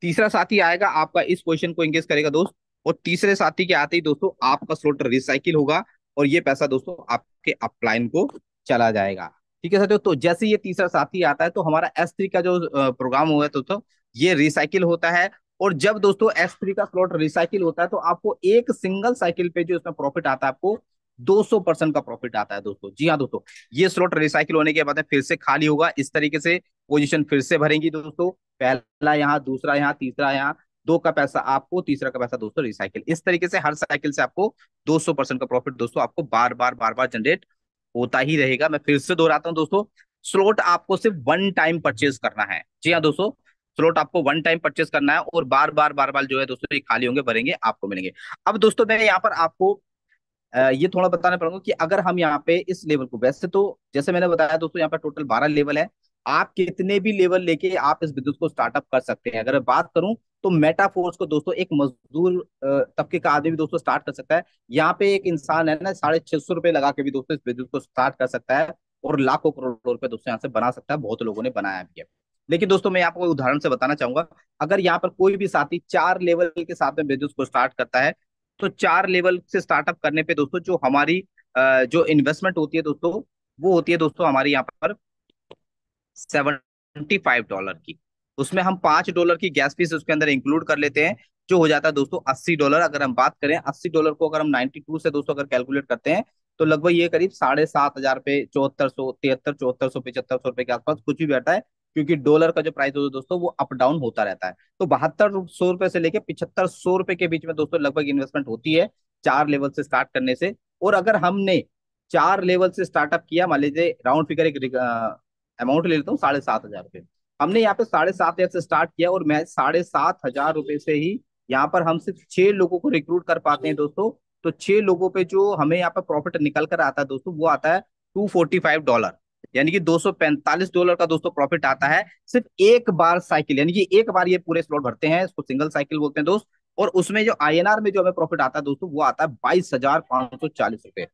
तीसरा साथी आएगा आपका इस पोजीशन को एंगेज करेगा दोस्त, और तीसरे साथी के आते ही दोस्तों आपका स्लॉट रिसाइकिल होगा, और ये पैसा दोस्तों आपके अपलाइन को चला जाएगा। ठीक है साथियों, तो जैसे ये तीसरा साथी आता है तो हमारा S3 का जो प्रोग्राम हुआ है दोस्तों ये रिसाइकिल होता है। और जब दोस्तों S3 का स्लॉट रिसाइकिल होता है, तो आपको एक सिंगल साइकिल पे जो इसमें प्रॉफिट आता है आपको 200% का प्रॉफिट आता है दोस्तों। जी हाँ दोस्तों, ये स्लॉट रिसाइकिल होने के बाद में फिर से खाली होगा, इस तरीके से पोजीशन फिर से भरेंगी दोस्तों। पहला यहाँ, दूसरा यहाँ, तीसरा यहाँ, दो का पैसा आपको, तीसरा का पैसा दोस्तों रिसाइकिल। इस तरीके से हर साइकिल से आपको 200% का प्रॉफिट दोस्तों आपको बार बार जनरेट होता ही रहेगा। मैं फिर से दोहराता हूँ दोस्तों, स्लॉट आपको सिर्फ वन टाइम परचेज करना है। जी हाँ दोस्तों, स्लॉट आपको वन टाइम परचेज करना है, और बार बार जो है दोस्तों ये खाली होंगे भरेंगे आपको मिलेंगे। अब दोस्तों मैं यहाँ पर आपको ये थोड़ा बताना पड़ेगा कि अगर हम यहाँ पे इस लेवल को, वैसे तो जैसे मैंने बताया दोस्तों यहाँ पे टोटल 12 लेवल है। आप कितने भी लेवल लेके आप इस बिजनेस को स्टार्टअप कर सकते हैं। अगर मैं बात करूं तो मेटाफोर्स को दोस्तों एक मजदूर तबके का आदमी भी दोस्तों स्टार्ट कर सकता है। यहाँ पे एक इंसान है ना, 650 रुपये लगा के भी दोस्तों इस बिजनेस को स्टार्ट कर सकता है, और लाखों करोड़ों रुपए दोस्तों यहाँ से बना सकता है। बहुत लोगों ने बनाया भी है। लेकिन दोस्तों मैं आपको उदाहरण से बताना चाहूंगा, अगर यहाँ पर कोई भी साथी 4 लेवल के साथ में बिजनेस को स्टार्ट करता है, तो 4 लेवल से स्टार्टअप करने पे दोस्तों जो हमारी जो इन्वेस्टमेंट होती है दोस्तों, वो होती है दोस्तों हमारी यहाँ पर $75 की। उसमें हम $5 की गैस फीस उसके अंदर इंक्लूड कर लेते हैं, जो हो जाता है दोस्तों $80। अगर हम बात करें $80 को अगर हम 92 से दोस्तों अगर कैलकुलेट करते हैं, तो लगभग ये करीब 7,500 पे 7400 73 7400 7500 रुपए के आसपास कुछ भी बैठा है, क्योंकि डॉलर का जो प्राइस होता है दोस्तों वो अप डाउन होता रहता है। तो 7200 रुपए से लेके 7500 रुपए के बीच में दोस्तों लगभग इन्वेस्टमेंट होती है, 4 लेवल से स्टार्ट करने से। और अगर हमने 4 लेवल से स्टार्टअप किया, मान लीजिए राउंड फिगर एक अमाउंट ले लेता हूँ 7500 रुपये, हमने यहाँ पे 7500 से स्टार्ट किया और मैं 7500 रुपये से ही यहाँ पर हम सिर्फ 6 लोगों को रिक्रूट कर पाते हैं दोस्तों। तो 6 लोगों पे जो हमें यहाँ पे प्रॉफिट निकल कर आता है दोस्तों, वो आता है $245, यानी कि $245 का दोस्तों प्रॉफिट आता है सिर्फ एक बार साइकिल, यानी कि एक बार ये पूरे स्लॉट भरते हैं, इसको सिंगल साइकिल बोलते हैं दोस्त। और उसमें जो आईएनआर में जो हमें प्रॉफिट आता है दोस्तों, वो आता है ₹22,540।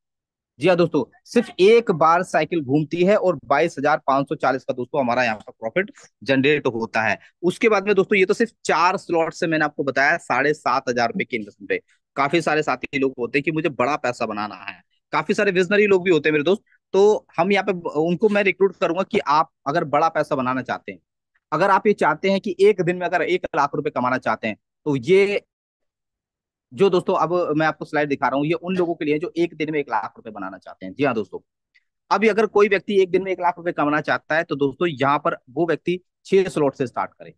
जी हाँ दोस्तों, सिर्फ एक बार साइकिल घूमती है और 22,540 का दोस्तों हमारा यहाँ पर प्रॉफिट जनरेट होता है। उसके बाद में दोस्तों, ये तो सिर्फ 4 स्लॉट से मैंने आपको बताया 7,500 रुपए के इन्वेस्टमेंट पे। काफी सारे साथी लोग होते हैं कि मुझे बड़ा पैसा बनाना है, काफी सारे विजनरी लोग भी होते हैं मेरे दोस्त। तो हम यहाँ पे उनको मैं रिक्रूट करूंगा कि आप अगर बड़ा पैसा बनाना चाहते हैं, अगर आप ये चाहते हैं कि एक दिन में अगर 1 लाख रुपए कमाना चाहते हैं, तो ये जो दोस्तों अब मैं आपको स्लाइड दिखा रहा हूँ, ये उन लोगों के लिए जो एक दिन में 1 लाख रुपए बनाना चाहते हैं। जी हाँ दोस्तों, अभी अगर कोई व्यक्ति एक दिन में 1 लाख रुपए कमाना चाहता है, तो दोस्तों यहाँ पर वो व्यक्ति 6 स्लॉट से स्टार्ट करे।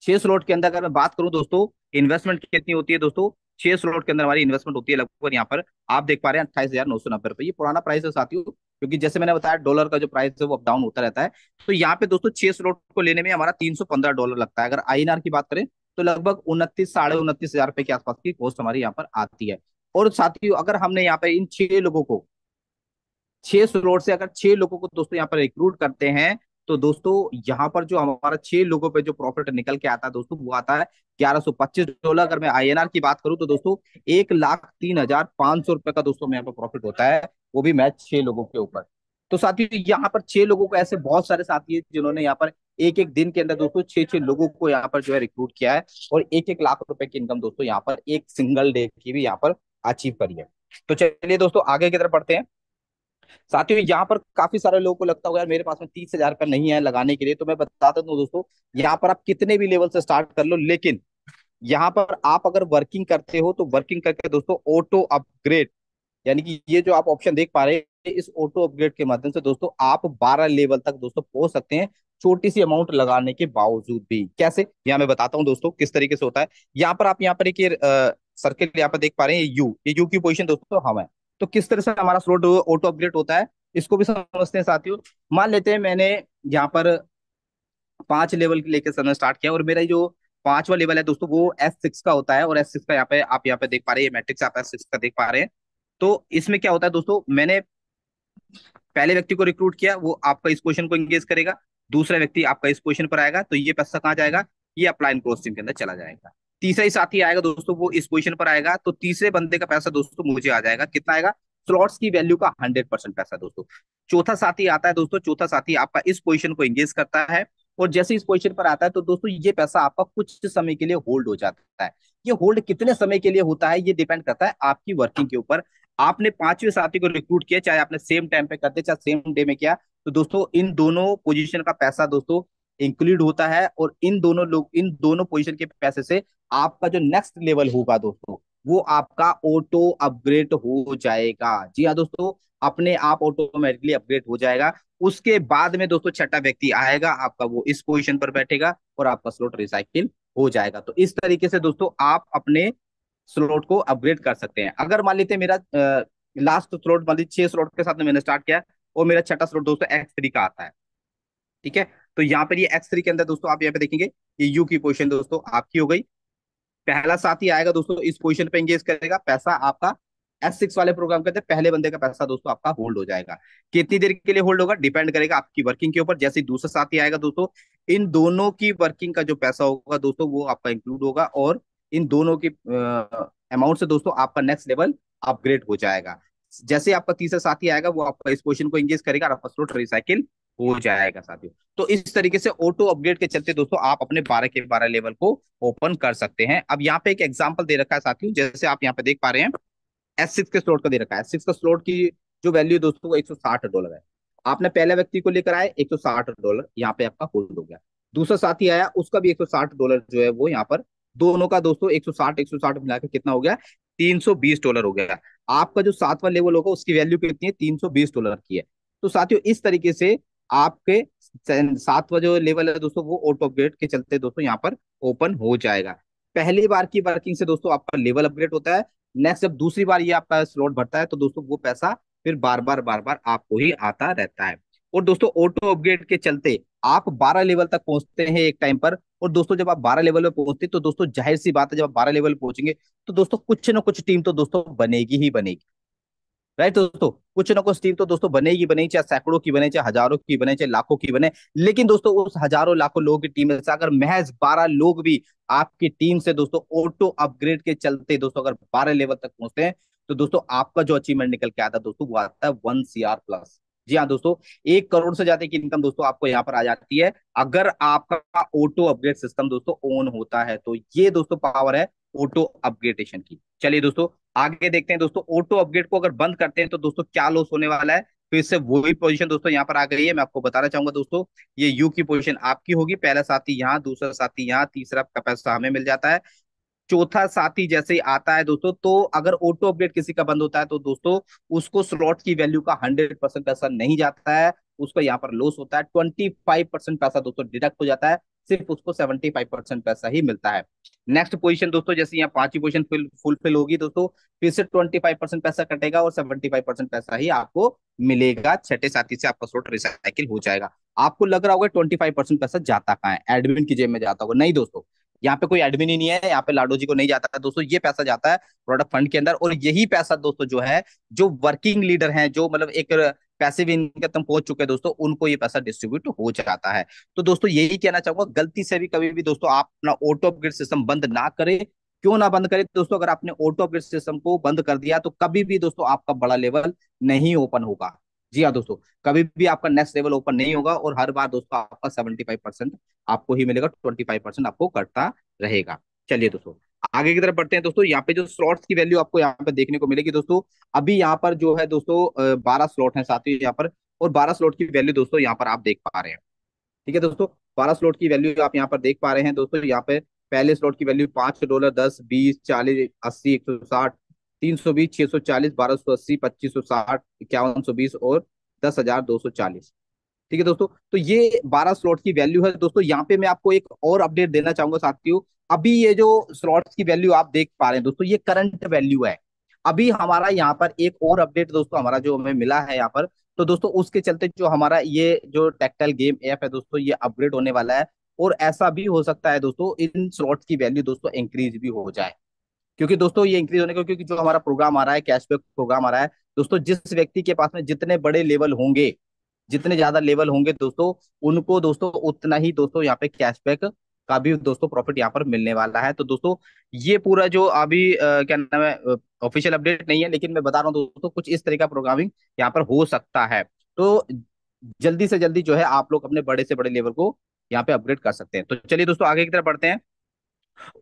6 स्लॉट के अंदर अगर मैं बात करूं दोस्तों, इन्वेस्टमेंट कितनी होती है दोस्तों, 6 स्लॉट के अंदर हमारी इन्वेस्टमेंट होती है लगभग यहाँ पर आप देख पा रहे हैं 28,990 रुपए। ये पुराना प्राइस है साथियों, क्योंकि जैसे मैंने बताया डॉलर का जो प्राइस है वो अप डाउन होता रहता है। तो यहाँ पे दोस्तों 6 स्लॉट को लेने में हमारा $315 लगता है। अगर आईएनआर की बात करें तो लगभग 29 साढ़े 29 हजार रुपए के आसपास की कॉस्ट हमारी यहाँ पर आती है। और साथियों अगर हमने यहाँ पे इन 6 लोगों को 6 स्लॉट से अगर 6 लोगों को दोस्तों यहाँ पर रिक्रूट करते हैं, तो दोस्तों यहाँ पर जो हमारा 6 लोगों पे जो प्रॉफिट निकल के आता है दोस्तों, वो आता है $1125। अगर मैं आईएनआर की बात करूं तो दोस्तों 1,03,500 रुपए का दोस्तों में यहाँ पर प्रॉफिट होता है, वो भी मैच 6 लोगों के ऊपर। तो साथियों यहाँ पर 6 लोगों को, ऐसे बहुत सारे साथी हैं जिन्होंने यहाँ पर एक एक दिन के अंदर दोस्तों 6 6 लोगों को यहाँ पर जो है रिक्रूट किया है, और 1 1 लाख रुपए की इनकम दोस्तों यहाँ पर एक सिंगल डे की भी यहाँ पर अचीव करी है। तो चलिए दोस्तों आगे की तरफ बढ़ते हैं। साथियों यहाँ पर काफी सारे लोगों को लगता होगा यार मेरे पास में 30,000 रुपये नहीं है लगाने के लिए, तो मैं बताता हूँ दोस्तों, यहाँ पर आप कितने भी लेवल से स्टार्ट कर लो, लेकिन यहाँ पर आप अगर वर्किंग करते हो तो वर्किंग करके दोस्तों ऑटो अपग्रेड, यानी कि ये जो आप ऑप्शन देख पा रहे हैं, इस ऑटो अपग्रेड के माध्यम से दोस्तों आप 12 लेवल तक दोस्तों पहुंच सकते हैं, छोटी सी अमाउंट लगाने के बावजूद भी। कैसे, यहाँ मैं बताता हूँ दोस्तों किस तरीके से होता है। यहाँ पर आप यहाँ पर एक सर्किल यहाँ पर देख पा रहे हैं, ये यू की पोजीशन दोस्तों हम है। तो किस तरह से हमारा स्लोट ऑटो अपग्रेड होता है, इसको भी समझते हैं साथियों। मान लेते हैं मैंने यहाँ पर 5 लेवल लेके चलना स्टार्ट किया, और मेरा जो 5वां लेवल है दोस्तों वो S6 का होता है, और S6 का यहाँ पे आप यहाँ पे देख पा रहे हैं, मैट्रिक्स आप S6 का देख पा रहे हैं। तो इसमें क्या होता है दोस्तों, मैंने पहले व्यक्ति को रिक्रूट किया, वो आपका इस पोजीशन को एंगेज करेगा, दूसरा व्यक्ति आपका इस पोजीशन पर आएगा, तो ये पैसा कहाँ जाएगा, ये अपलाइन क्रॉस टीम के अंदर चला जाएगा। तीसरा ही साथी आएगा दोस्तों, वो इस पोजीशन पर आएगा, तो तीसरे बंदे का पैसा दोस्तों मुझे आ जाएगा, कितना आएगा, स्लॉट्स की वैल्यू का 100% पैसा दोस्तों। चौथा साथी आता है दोस्तों, चौथा साथी आपका इस पोजीशन को एंगेज करता है, और जैसे इस पोजीशन पर आता है तो दोस्तों ये पैसा आपका कुछ समय के लिए होल्ड हो जाता है। ये होल्ड कितने समय के लिए होता है, ये डिपेंड करता है आपकी वर्किंग के ऊपर। आपने 5वें साथी को रिक्रूट किया, चाहे आपने सेम टाइम पे करते चाहे सेम डे में किया, तो दोस्तों इन दोनों पोजीशन का पैसा दोस्तों इंक्लूड होता है, और इन दोनों पोजीशन के पैसे से आपका जो नेक्स्ट लेवल होगा दोस्तों, वो आपका ऑटो अपग्रेड हो जाएगा। जी हाँ दोस्तों, अपने आप ऑटोमेटिकली अपग्रेड हो जाएगा। उसके बाद में दोस्तों छठा व्यक्ति आएगा आपका, वो इस पोजीशन पर बैठेगा और आपका स्लॉट रिसाइकिल हो जाएगा। तो इस तरीके से दोस्तों आप अपने स्लॉट को अपग्रेड कर सकते हैं। अगर मान लीजिए मेरा लास्ट स्लॉट, मान लीजिए 6 स्लॉट के साथ में मैंने स्टार्ट किया, और मेरा छठा स्लॉट दोस्तों X3 का आता है, ठीक है। तो यहाँ पर ये X3 के अंदर दोस्तों आप यहाँ पे देखेंगे, ये यू की पोजीशन दोस्तों आपकी हो गई। पहला साथी आएगा दोस्तों, इस पोजीशन पे एंगेज करेगा, पैसा आपका S6 वाले प्रोग्राम के अंदर पहले बंदे का पैसा दोस्तों आपका होल्ड हो जाएगा। कितनी देर के लिए होल्ड होगा, डिपेंड करेगा आपकी वर्किंग के ऊपर। जैसे दूसरा साथी आएगा दोस्तों, इन दोनों की वर्किंग का जो पैसा होगा दोस्तों वो आपका इंक्लूड होगा, और इन दोनों की अमाउंट से दोस्तों आपका नेक्स्ट लेवल अपग्रेड हो जाएगा। जैसे आपका तीसरा साथी आएगा, वो आपका इस पोजीशन को एंगेज करेगा और आपका स्लॉट रिसाइकिल हो जाएगा साथियों। तो इस तरीके से ऑटो अपग्रेड के चलते दोस्तों आप अपने 12 के 12 लेवल को ओपन कर सकते हैं। अब यहाँ पे एक एग्जांपल दे रखा है साथियों, जैसे आप यहाँ पे देख पा रहे हैं, S6 के स्लॉट का दे रखा है। S6 का स्लॉट की जो वैल्यू दोस्तों वो $160 है। आपने पहले व्यक्ति को लेकर आए, $160 यहाँ पे आपका होल्ड हो गया। दूसरा साथी आया, उसका भी $160 जो है वो यहाँ पर, दोनों का दोस्तों 160 मिलाकर कितना हो गया, $320 हो गया। आपका जो 7वां लेवल होगा उसकी वैल्यू कितनी है, $320 की है। तो साथियों इस तरीके से आपके 7वां जो लेवल है दोस्तों, वो ऑटो अपग्रेड के चलते दोस्तों यहाँ पर ओपन हो जाएगा। पहली बार की वर्किंग से दोस्तों आपका लेवल अपग्रेड होता है। नेक्स्ट जब दूसरी बार ये आपका स्लॉट भरता है तो दोस्तों वो पैसा फिर बार बार आपको ही आता रहता है। और दोस्तों ऑटो अपग्रेड के चलते आप 12 लेवल तक पहुंचते हैं एक टाइम पर। और दोस्तों जब आप 12 लेवल पे पहुंचते हैं तो दोस्तों जाहिर सी बात है, जब आप 12 लेवल पहुंचेंगे तो दोस्तों कुछ ना कुछ टीम तो दोस्तों बनेगी ही बनेगी। राइट दोस्तों, कुछ ना कुछ टीम तो दोस्तों बनेगी बनेगी, चाहे सैकड़ों की बने, चाहे हजारों की बने, चाहे लाखों की बने। लेकिन दोस्तों उस हजारों लाखों लोगों की टीम में से अगर महज 12 लोग भी आपकी टीम से दोस्तों ऑटो अपग्रेड के चलते दोस्तों अगर 12 लेवल तक पहुंचते हैं तो दोस्तों आपका जो अचीवमेंट निकल के आता है दोस्तों वो आता है 1 CR प्लस। जी हाँ दोस्तों, 1 करोड़ से ज्यादा की इनकम दोस्तों आपको यहाँ पर आ जाती है अगर आपका ऑटो अपग्रेड सिस्टम दोस्तों ऑन होता है। तो ये दोस्तों पावर है ऑटो अपग्रेडेशन की। चलिए दोस्तों आगे देखते हैं दोस्तों, ऑटो अपग्रेड को अगर बंद करते हैं तो दोस्तों क्या लॉस होने वाला है। फिर से वही पोजीशन दोस्तों यहाँ पर आ गई है। मैं आपको बताना चाहूंगा दोस्तों, ये यू की पोजीशन आपकी होगी, पहला साथी यहाँ, दूसरा साथी यहाँ, तीसरा का पैसा हमें मिल जाता है, चौथा साथी जैसे ही आता है दोस्तों, तो अगर ऑटो अपडेट किसी का बंद होता है तो दोस्तों उसको स्लॉट की वैल्यू का 100% पैसा नहीं जाता है, उसको यहाँ पर लॉस होता है। 25% पैसा दोस्तों डिडक्ट हो जाता है, सिर्फ उसको 75% पैसा ही मिलता है। नेक्स्ट पोजीशन दोस्तों, जैसे यहाँ पांचवी पोजीशन फुलफिल होगी दोस्तों, फिर से 25% पैसा कटेगा और 75% पैसा ही आपको मिलेगा। छठे साथी से आपका स्लॉट रिसाइकिल हो जाएगा। आपको लग रहा होगा 25% पैसा जाता कहाँ है, एडमिन की जेब में जाता होगा। नहीं दोस्तों, यहाँ पे कोई एडमिन ही नहीं है, यहाँ पे लाडो जी को नहीं जाता है दोस्तों, ये पैसा जाता है प्रोडक्ट फंड के अंदर। और यही पैसा दोस्तों जो है, जो वर्किंग लीडर हैं, जो मतलब एक पैसिव इनकम तक पहुंच चुके हैं दोस्तों, उनको ये पैसा डिस्ट्रीब्यूट हो जाता है। तो दोस्तों यही कहना चाहूंगा, गलती से भी कभी भी दोस्तों आप अपना ऑटो अपग्रेड सिस्टम बंद ना करें। क्यों ना बंद करें दोस्तों, अगर आपने ऑटो अपग्रेड सिस्टम को बंद कर दिया तो कभी भी दोस्तों आपका बड़ा लेवल नहीं ओपन होगा। जी हाँ दोस्तों, कभी भी आपका नेक्स्ट लेवल ओपन नहीं होगा और हर बार दोस्तों आपका 75% आपको ही मिलेगा, 25% आपको कटता रहेगा। चलिए दोस्तों आगे की तरफ बढ़ते हैं दोस्तों। यहाँ पे जो स्लॉट्स की वैल्यू आपको यहाँ पे देखने को मिलेगी दोस्तों, अभी यहाँ पर जो है दोस्तों 12 स्लॉट है साथ ही यहाँ पर, और 12 स्लॉट की वैल्यू दोस्तों यहाँ पर आप देख पा रहे हैं। ठीक है दोस्तों, 12 स्लॉट की वैल्यू आप यहाँ पर देख पा रहे हैं दोस्तों। यहाँ पे पहले स्लॉट की वैल्यू $5, 10, 20, 40, 80, 160, 320, 640, 1280, 2560, 5120 और 10,240। ठीक है दोस्तों, तो ये 12 स्लॉट की वैल्यू है दोस्तों। यहाँ पे मैं आपको एक और अपडेट देना चाहूंगा साथियों। अभी ये जो स्लॉट्स की वैल्यू आप देख पा रहे हैं दोस्तों, ये करंट वैल्यू है। अभी हमारा यहाँ पर एक और अपडेट दोस्तों हमारा जो हमें मिला है यहाँ पर, तो दोस्तों उसके चलते जो हमारा ये जो टेक्टाइल गेम ऐप है दोस्तों, ये अपग्रेड होने वाला है। और ऐसा भी हो सकता है दोस्तों इन स्लॉट्स की वैल्यू दोस्तों इंक्रीज भी हो जाए। क्योंकि दोस्तों ये इंक्रीज होने का, क्योंकि जो हमारा प्रोग्राम आ रहा है, कैशबैक प्रोग्राम आ रहा है दोस्तों, जिस व्यक्ति के पास में जितने बड़े लेवल होंगे, जितने ज्यादा लेवल होंगे दोस्तों, उनको दोस्तों उतना ही दोस्तों यहाँ पे कैशबैक का भी दोस्तों प्रॉफिट यहाँ पर मिलने वाला है। तो दोस्तों ये पूरा जो अभी क्या नाम है, ऑफिशियल अपडेट नहीं है, लेकिन मैं बता रहा हूँ दोस्तों कुछ इस तरह का प्रोग्रामिंग यहाँ पर हो सकता है। तो जल्दी से जल्दी जो है आप लोग अपने बड़े से बड़े लेवल को यहाँ पे अपग्रेड कर सकते हैं। तो चलिए दोस्तों आगे की तरफ बढ़ते हैं।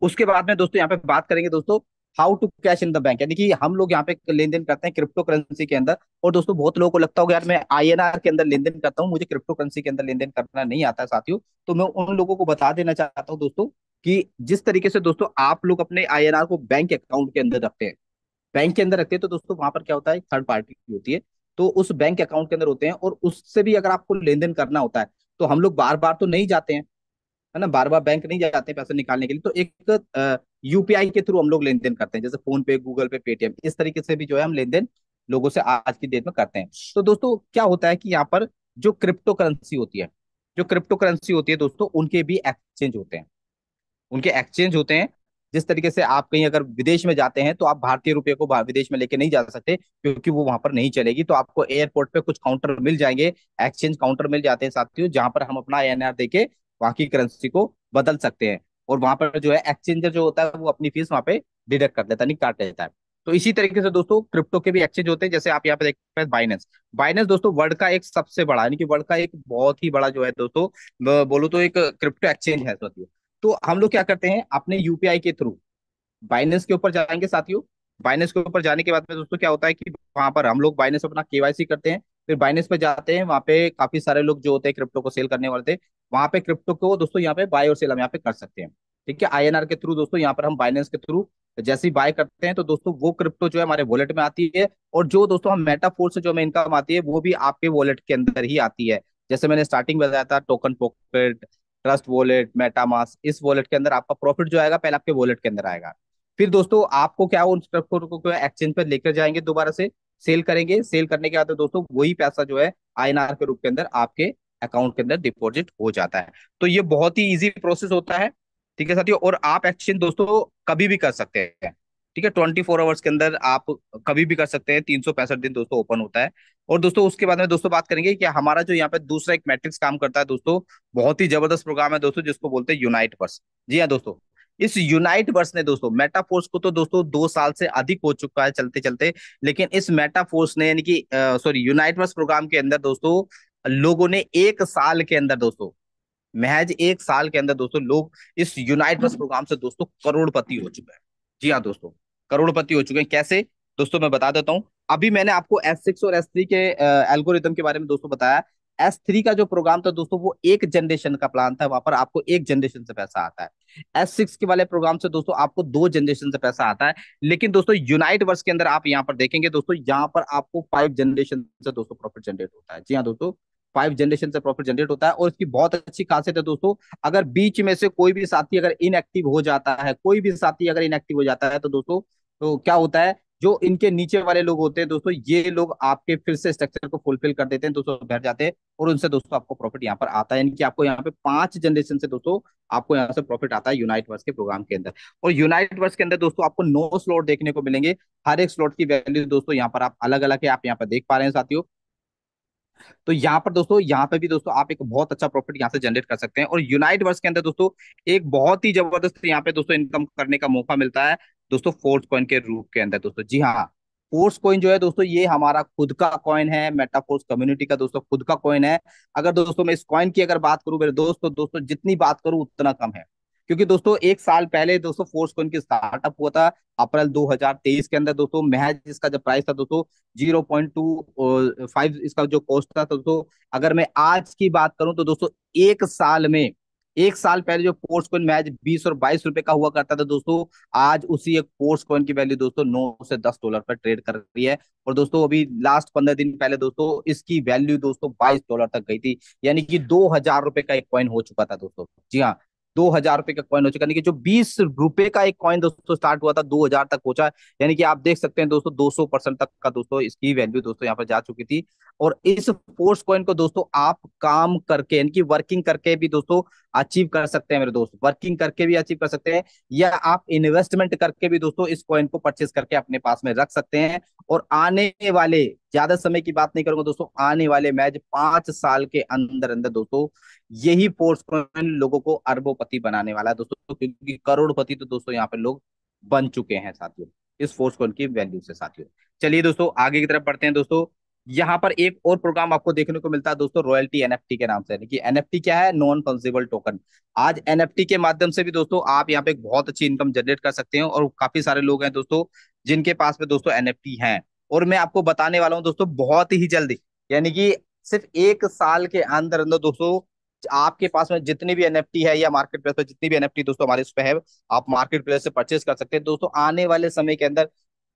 उसके बाद में दोस्तों यहाँ पे बात करेंगे दोस्तों how to cash in the bank, यानी कि हम लोग यहाँ पे लेन देन करते हैं क्रिप्टो करेंसी के अंदर। और दोस्तों बहुत लोगों को लगता होगा यार मैं आईएनआर के अंदर लेन देन करता हूँ, मुझे क्रिप्टो करेंसी के अंदर लेन देन करना नहीं आता है साथियों। तो मैं उन लोगों को बता देना चाहता हूँ दोस्तों कि जिस तरीके से दोस्तों आप लोग अपने आईएनआर को बैंक अकाउंट के अंदर रखते हैं, बैंक के अंदर रखते हैं, तो दोस्तों वहां पर क्या होता है, थर्ड पार्टी होती है, तो उस बैंक अकाउंट के अंदर होते हैं। और उससे भी अगर आपको लेन देन करना होता है तो हम लोग बार बार तो नहीं जाते हैं, है ना, बार बार बैंक नहीं जाते पैसे निकालने के लिए। तो एक यूपीआई के थ्रू हम लोग लेन देन करते हैं, जैसे फोन पे, गूगल पे, पेटीएम, इस तरीके से भी जो है हम लेन देन लोगों से आज की डेट में करते हैं। तो दोस्तों क्या होता है कि यहाँ पर जो क्रिप्टो करेंसी होती है, जो क्रिप्टो करेंसी होती है दोस्तों, उनके भी एक्सचेंज होते हैं, उनके एक्सचेंज होते हैं। जिस तरीके से आप कहीं अगर विदेश में जाते हैं तो आप भारतीय रुपए को विदेश में लेके नहीं जा सकते, क्योंकि वो वहां पर नहीं चलेगी। तो आपको एयरपोर्ट पे कुछ काउंटर मिल जाएंगे, एक्सचेंज काउंटर मिल जाते हैं साथियों, जहां पर हम अपना आईएनआर देके वहां की करेंसी को बदल सकते हैं। और वहां पर जो है एक्सचेंजर जो होता है वो अपनी फीस वहां पे डिडक्ट कर देता है, नहीं काट लेता है। तो इसी तरीके से दोस्तों क्रिप्टो के भी एक्सचेंज होते हैं, जैसे आप यहाँ पे देख रहे हैं बाइनेंस। बाइनेंस दोस्तों वर्ल्ड का एक सबसे बड़ा, यानी कि वर्ल्ड का एक बहुत ही बड़ा जो है दोस्तों, बोलो तो एक क्रिप्टो एक्सचेंज है साथियों। तो हम लोग क्या करते हैं, अपने यूपीआई के थ्रू बाइनेंस के ऊपर जाएंगे साथियों। बाइनेंस के ऊपर जाने के बाद में दोस्तों क्या होता है कि वहां पर हम लोग बाइनेंस अपना केवाईसी करते हैं, फिर बाइनेंस पे जाते हैं, वहां पे काफी सारे लोग जो होते हैं क्रिप्टो को सेल करने वाले थे, वहां पे क्रिप्टो को दोस्तों यहाँ पे बाय और सेल हम यहाँ पे कर सकते हैं। ठीक है, आईएनआर के थ्रू दोस्तों यहाँ पर हम बाइनेंस के थ्रू जैसे ही बाय करते हैं तो दोस्तों वो क्रिप्टो जो है हमारे वॉलेट में आती है, और जो दोस्तों हम मेटाफोर से जो हमें इनकम आती है वो भी आपके वॉलेट के अंदर ही आती है। जैसे मैंने स्टार्टिंग में बताया था, token pocket, trust wallet, MetaMask, इस वॉलेट के अंदर आपका प्रॉफिट जो आएगा पहले आपके वॉलेट के अंदर आएगा। फिर दोस्तों आपको क्या, उन स्ट्रक्चर को एक्सचेंज पर लेकर जाएंगे, दोबारा से सेल करेंगे। सेल करने के बाद दोस्तों वही पैसा जो है आईएनआर के रूप के अंदर आपके अकाउंट के अंदर डिपॉजिट हो जाता है। तो ये बहुत ही इजी प्रोसेस होता है, ठीक है साथियों। और आप एक्सचेंज दोस्तों कभी भी कर सकते हैं, ठीक है। 24 आवर्स के अंदर आप कभी भी कर सकते हैं, 365 दिन दोस्तों ओपन होता है। और दोस्तों उसके बाद में दोस्तों बात करेंगे कि हमारा जो यहाँ पे दूसरा एक मैट्रिक्स काम करता है दोस्तों, बहुत ही जबरदस्त प्रोग्राम है दोस्तों, जिसको बोलते हैं यूनाइट वर्स। जी हाँ दोस्तों, इस यूनाइट वर्स ने दोस्तों मेटाफोर्स को तो दोस्तों 2 साल से अधिक हो चुका है चलते चलते, लेकिन इस मेटाफोर्स ने यानी कि सॉरी यूनाइट वर्स प्रोग्राम के अंदर दोस्तों लोगों ने 1 साल के अंदर दोस्तों, महज 1 साल के अंदर दोस्तों लोग इस यूनाइट प्लस प्रोग्राम से दोस्तों करोड़पति हो चुके हैं। जी हाँ दोस्तों, करोड़पति हो चुके हैं। कैसे दोस्तों, मैं बता देता हूं। अभी मैंने आपको S6 और S3 के एल्गोरिदम के बारे में दोस्तों बताया। S3 का जो प्रोग्राम था दोस्तों वो एक जनरेशन का प्लान था, वहां पर आपको एक जनरेशन से पैसा आता है। S6 के वाले प्रोग्राम से दोस्तों आपको 2 जनरेशन से पैसा आता है। लेकिन दोस्तों यूनाइट वर्स के अंदर आप यहाँ पर देखेंगे दोस्तों, यहाँ पर आपको 5 जनरेशन से दोस्तों प्रॉफिट जनरेट होता है। जी हाँ दोस्तों, 5 जनरेशन से प्रॉफिट जनरेट होता है। और इसकी बहुत अच्छी खासियत है दोस्तों, अगर बीच में से कोई भी साथी अगर इनएक्टिव हो जाता है, कोई भी साथी अगर इनएक्टिव हो जाता है तो दोस्तों तो क्या होता है, जो इनके नीचे वाले लोग होते हैं दोस्तों, ये लोग आपके फिर से स्ट्रक्चर को फुलफिल कर देते हैं दोस्तों, घर जाते हैं और उनसे दोस्तों आपको प्रॉफिट यहाँ पर आता है। यानी कि आपको यहाँ पे 5 जनरेशन से दोस्तों आपको यहाँ से प्रॉफिट आता है यूनाइट वर्स के प्रोग्राम के अंदर। और यूनाइट वर्स के अंदर दोस्तों आपको 9 स्लॉट देखने को मिलेंगे। हर एक स्लॉट की वैल्यू दोस्तों यहाँ पर आप अलग अलग है, आप यहाँ पर देख पा रहे हैं साथियों। तो यहाँ पर दोस्तों, यहाँ पे भी दोस्तों आप एक बहुत अच्छा प्रॉफिट यहाँ से जनरेट कर सकते हैं। और यूनाइट वर्स के अंदर दोस्तों एक बहुत ही जबरदस्त यहाँ पे दोस्तों इनकम करने का मौका मिलता है दोस्तों, फोर्स कॉइन के रूप के अंदर दोस्तों। जी हाँ, फोर्स कॉइन जो है दोस्तों, ये हमारा खुद का कॉइन है, मेटाफोर्स कम्युनिटी का दोस्तों खुद का कॉइन है। अगर दोस्तों मैं इस कॉइन की अगर बात करूं मेरे दोस्त, तो दोस्तों जितनी बात करूं उतना कम है। क्योंकि दोस्तों 1 साल पहले दोस्तों फोर्स कॉइन की स्टार्टअप हुआ था अप्रैल 2023 के अंदर दोस्तों। महज इसका जब प्राइस था दोस्तों 0.25 इसका जो कॉस्ट था, तो दोस्तों अगर मैं आज की बात करूं तो दोस्तों 1 साल में, 1 साल पहले जो फोर्स कॉइन मैच 20 और 22 रुपए का हुआ करता था दोस्तों, आज उसी एक फोर्स कॉइन की वैल्यू दोस्तों $9 से $10 पर ट्रेड कर रही है। और दोस्तों अभी लास्ट 15 दिन पहले दोस्तों इसकी वैल्यू दोस्तों $22 तक गई थी। यानी कि $2000 का एक कॉइन हो चुका था दोस्तों। जी हाँ, $2000 का कॉइन हो चुका, यानी कि जो ₹20 का एक कॉइन दोस्तों स्टार्ट हुआ था 2000 तक पहुंचा। यानी कि आप देख सकते हैं दोस्तों 200% तक का दोस्तों इसकी वैल्यू दोस्तों यहाँ पर जा चुकी थी। और इस फोर्स कॉइन को दोस्तों आप काम करके यानी कि वर्किंग करके भी दोस्तों अचीव कर सकते हैं मेरे दोस्त, वर्किंग करके भी अचीव कर सकते हैं, या आप इन्वेस्टमेंट करके भी दोस्तों इस कॉइन को परचेस करके अपने पास में रख सकते हैं। और आने वाले, ज्यादा समय की बात नहीं करूंगा दोस्तों, आने वाले मैच 5 साल के अंदर अंदर दोस्तों यही फोर्स कॉइन लोगों को अरबोपति बनाने वाला है दोस्तों, क्योंकि करोड़पति तो दोस्तों यहाँ पे लोग बन चुके हैं साथियों इस फोर्स कॉइन की वैल्यू से साथियों। चलिए दोस्तों आगे की तरफ बढ़ते हैं दोस्तों। यहाँ पर एक और प्रोग्राम आपको देखने को मिलता है दोस्तों, रॉयल्टी एनएफटी के नाम से। यानी कि एनएफटी क्या है, नॉन फंजिबल टोकन। आज एनएफटी के माध्यम से भी दोस्तों आप यहाँ पे एक बहुत अच्छी इनकम जनरेट कर सकते हैं। और काफी सारे लोग हैं दोस्तों जिनके पास में दोस्तों एनएफटी हैं। और मैं आपको बताने वाला हूँ दोस्तों बहुत ही जल्दी, यानी कि सिर्फ 1 साल के अंदर अंदर दोस्तों आपके पास में जितनी भी एनएफटी है या मार्केट प्लेस पे जितनी भी एनएफटी दोस्तों हमारे उस पे है, आप मार्केट प्लेस से परचेस कर सकते हैं दोस्तों। आने वाले समय के अंदर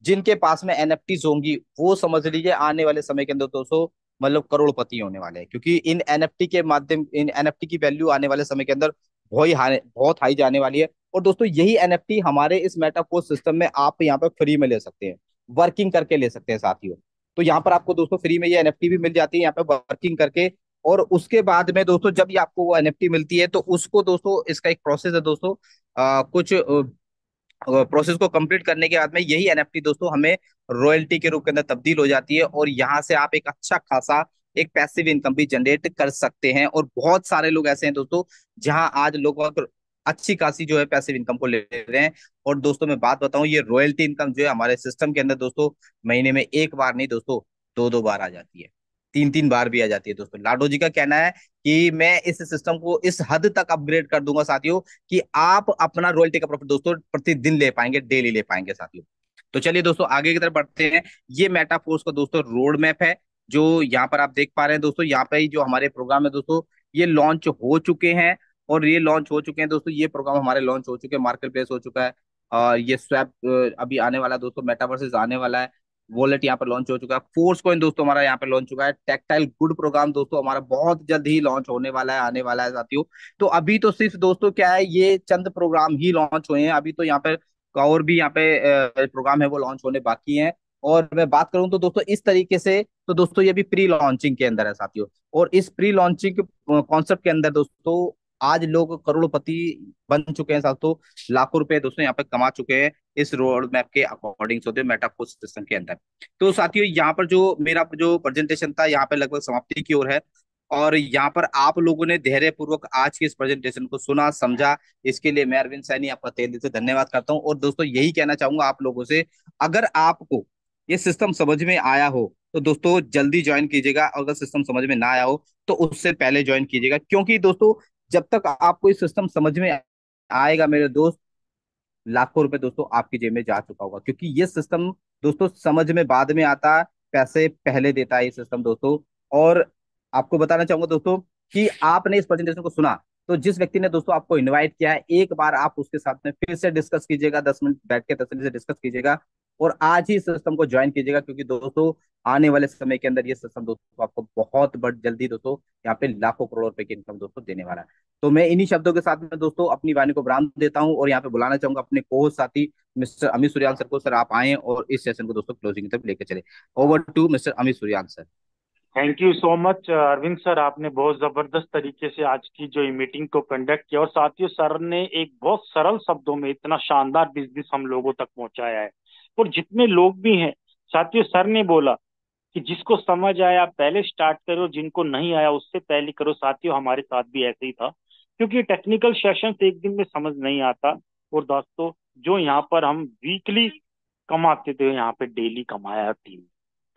जिनके पास में एनएफटीज होंगी वो समझ लीजिए आने वाले समय के अंदर दोस्तों मतलब करोड़पति होने वाले हैं, क्योंकि इन एनएफटी के माध्यम, इन एनएफटी की वैल्यू आने वाले समय के अंदर बहुत हाई जाने वाली है। और दोस्तों यही एनएफटी हमारे इस मेटाफोर्स सिस्टम में आप यहाँ पे फ्री में ले सकते हैं, वर्किंग करके ले सकते हैं साथियों। तो यहाँ पर आपको दोस्तों फ्री में ये एनएफटी भी मिल जाती है यहाँ पे वर्किंग करके। और उसके बाद में दोस्तों जब ये आपको वो एनएफटी मिलती है तो उसको दोस्तों इसका एक प्रोसेस है दोस्तों, कुछ प्रोसेस को कंप्लीट करने के बाद में यही एनएफटी दोस्तों हमें रॉयल्टी के रूप के अंदर तब्दील हो जाती है। और यहाँ से आप एक अच्छा खासा एक पैसिव इनकम भी जनरेट कर सकते हैं। और बहुत सारे लोग ऐसे हैं दोस्तों जहां आज लोग अच्छी खासी जो है पैसिव इनकम को ले रहे हैं। और दोस्तों मैं बात बताऊं, ये रॉयल्टी इनकम जो है हमारे सिस्टम के अंदर दोस्तों महीने में एक बार नहीं दोस्तों, दो दो बार आ जाती है, तीन तीन बार भी आ जाती है दोस्तों। लाडो जी का कहना है कि मैं इस सिस्टम को इस हद तक अपग्रेड कर दूंगा साथियों कि आप अपना रॉयल्टी का प्रॉफिट दोस्तों प्रतिदिन ले पाएंगे, डेली ले पाएंगे साथियों। तो चलिए दोस्तों आगे की तरफ बढ़ते हैं। ये मेटाफोर्स का दोस्तों रोड मैप है जो यहाँ पर आप देख पा रहे हैं दोस्तों। यहाँ पे ही जो हमारे प्रोग्राम है दोस्तों ये लॉन्च हो चुके हैं। और ये लॉन्च हो चुके हैं दोस्तों, ये प्रोग्राम हमारे लॉन्च हो चुके हैं, मार्केट प्लेस हो चुका है। ये स्वैप अभी आने वाला है दोस्तों, मेटावर्सेस आने वाला है। वॉलेट यहाँ पे लॉन्च हो चुका है। फोर्स कॉइन दोस्तों हमारा यहाँ पे लॉन्च चुका है। टेक्टाइल गुड प्रोग्राम दोस्तों हमारा बहुत जल्द ही लॉन्च होने वाला है, आने वाला है साथियों। तो अभी तो सिर्फ दोस्तों क्या है, ये चंद प्रोग्राम ही लॉन्च हुए हैं, अभी तो यहाँ पे और भी यहाँ पे प्रोग्राम है वो लॉन्च होने बाकी हैं। और मैं बात करूं तो दोस्तों इस तरीके से, तो दोस्तों ये भी प्री लॉन्चिंग के अंदर है साथियों। और इस प्री लॉन्चिंग कॉन्सेप्ट के अंदर दोस्तों आज लोग करोड़पति बन चुके हैं साथियों, लाखों रुपए दोस्तों यहाँ पे कमा चुके हैं इस रोड मैप के अकॉर्डिंग होते मेटाफोर्स सिस्टम के अंदर। तो साथियों यहाँ पर जो मेरा जो प्रेजेंटेशन था यहाँ पे लगभग समाप्ति की ओर है। और यहाँ पर आप लोगों ने धैर्य पूर्वक आज की इस प्रेजेंटेशन को सुना समझा, इसके लिए मैं अरविंद सैनी आपका तहे दिल से धन्यवाद करता हूँ। और दोस्तों यही कहना चाहूंगा आप लोगों से, अगर आपको ये सिस्टम समझ में आया हो तो दोस्तों जल्दी ज्वाइन कीजिएगा, अगर सिस्टम समझ में ना आया हो तो उससे पहले ज्वाइन कीजिएगा। क्योंकि दोस्तों जब तक आपको ये सिस्टम समझ में आएगा मेरे दोस्त, लाखों रुपए दोस्तों आपकी जेब में जा चुका होगा। क्योंकि ये सिस्टम दोस्तों समझ में बाद में आता है, पैसे पहले देता है ये सिस्टम दोस्तों। और आपको बताना चाहूंगा दोस्तों कि आपने इस प्रेजेंटेशन को सुना, तो जिस व्यक्ति ने दोस्तों आपको इनवाइट किया है, एक बार आप उसके साथ में फिर से डिस्कस कीजिएगा, 10 मिनट बैठ के तसल्ली से डिस्कस कीजिएगा और आज ही सिस्टम को ज्वाइन कीजिएगा। क्योंकि दोस्तों आने वाले समय के अंदर ये सिस्टम दोस्तों आपको बहुत बड़ जल्दी दोस्तों यहाँ पे लाखों करोड़ रुपए की इनकम दोस्तों देने वाला है। तो मैं इन्हीं शब्दों के साथ में दोस्तों अपनी वाणी को विराम देता हूं और यहाँ पे बुलाना चाहूंगा अपने को साथी मिस्टर अमित सूर्यान सर को। सर आप आए और इस सेशन को दोस्तों क्लोजिंग तक लेकर चले। Over to mister Amit Suryan sir. Thank you so much Arvind sir, आपने बहुत जबरदस्त तरीके से आज की जो ये मीटिंग को कंडक्ट किया, और साथियों सर ने एक बहुत सरल शब्दों में इतना शानदार बिजनेस हम लोगों तक पहुंचाया है। और जितने लोग भी हैं साथियों, सर ने बोला कि जिसको समझ आया पहले स्टार्ट करो, जिनको नहीं आया उससे पहले करो। साथियों हमारे साथ भी ऐसे ही था, क्योंकि टेक्निकल सेशन एक दिन में समझ नहीं आता। और दोस्तों जो यहाँ पर हम वीकली कमाते थे, यहाँ पे डेली कमाया टीम।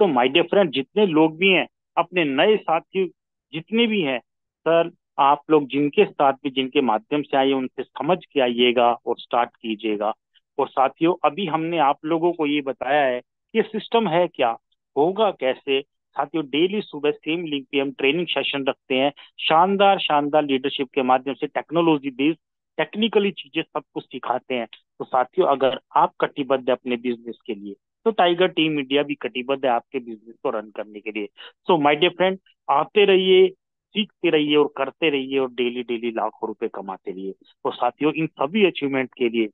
तो माय डियर फ्रेंड, जितने लोग भी हैं, अपने नए साथी जितने भी हैं, सर आप लोग जिनके साथ भी, जिनके माध्यम से आइए, उनसे समझ के आइएगा और स्टार्ट कीजिएगा। और साथियों अभी हमने आप लोगों को ये बताया है कि ये सिस्टम है क्या, होगा कैसे। साथियों डेली सुबह सेम लिंक पे हम ट्रेनिंग सेशन रखते हैं, शानदार शानदार लीडरशिप के माध्यम से टेक्नोलॉजी बेस्ड टेक्निकली चीजें सब कुछ सिखाते हैं। तो साथियों अगर आप कटिबद्ध है अपने बिजनेस के लिए, तो टाइगर टीम इंडिया भी कटिबद्ध है आपके बिजनेस को रन करने के लिए। सो माय डियर फ्रेंड, आते रहिए, सीखते रहिए और करते रहिए, और डेली डेली लाखों रुपए कमाते रहिए। तो साथियों इन सभी अचीवमेंट के लिए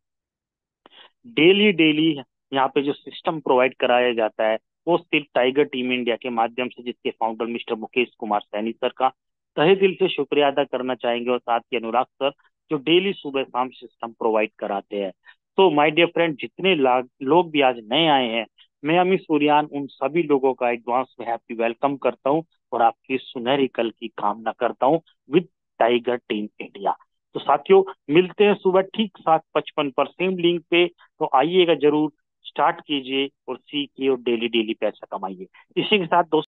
डेली डेली यहाँ पे जो सिस्टम प्रोवाइड कराया जाता है, वो सिर्फ टाइगर टीम इंडिया के माध्यम से, जिसके founder mister Mukesh Kumar Saini sir का तहे दिल से शुक्रिया अदा करना चाहेंगे, और साथ ही अनुराग सर जो डेली सुबह शाम सिस्टम प्रोवाइड कराते हैं। तो माय डियर फ्रेंड, जितने लोग भी आज नए आए हैं, मैं अमित सूर्यान उन सभी लोगों का एडवांस में हैप्पी वेलकम करता हूँ और आपकी सुनहरी कल की कामना करता हूँ विद टाइगर टीम इंडिया। तो साथियों मिलते हैं सुबह ठीक 7:55 पर सेम लिंक पे। तो आइएगा जरूर, स्टार्ट कीजिए और सीखिए और डेली डेली पैसा कमाइए। इसी के साथ दोस्तों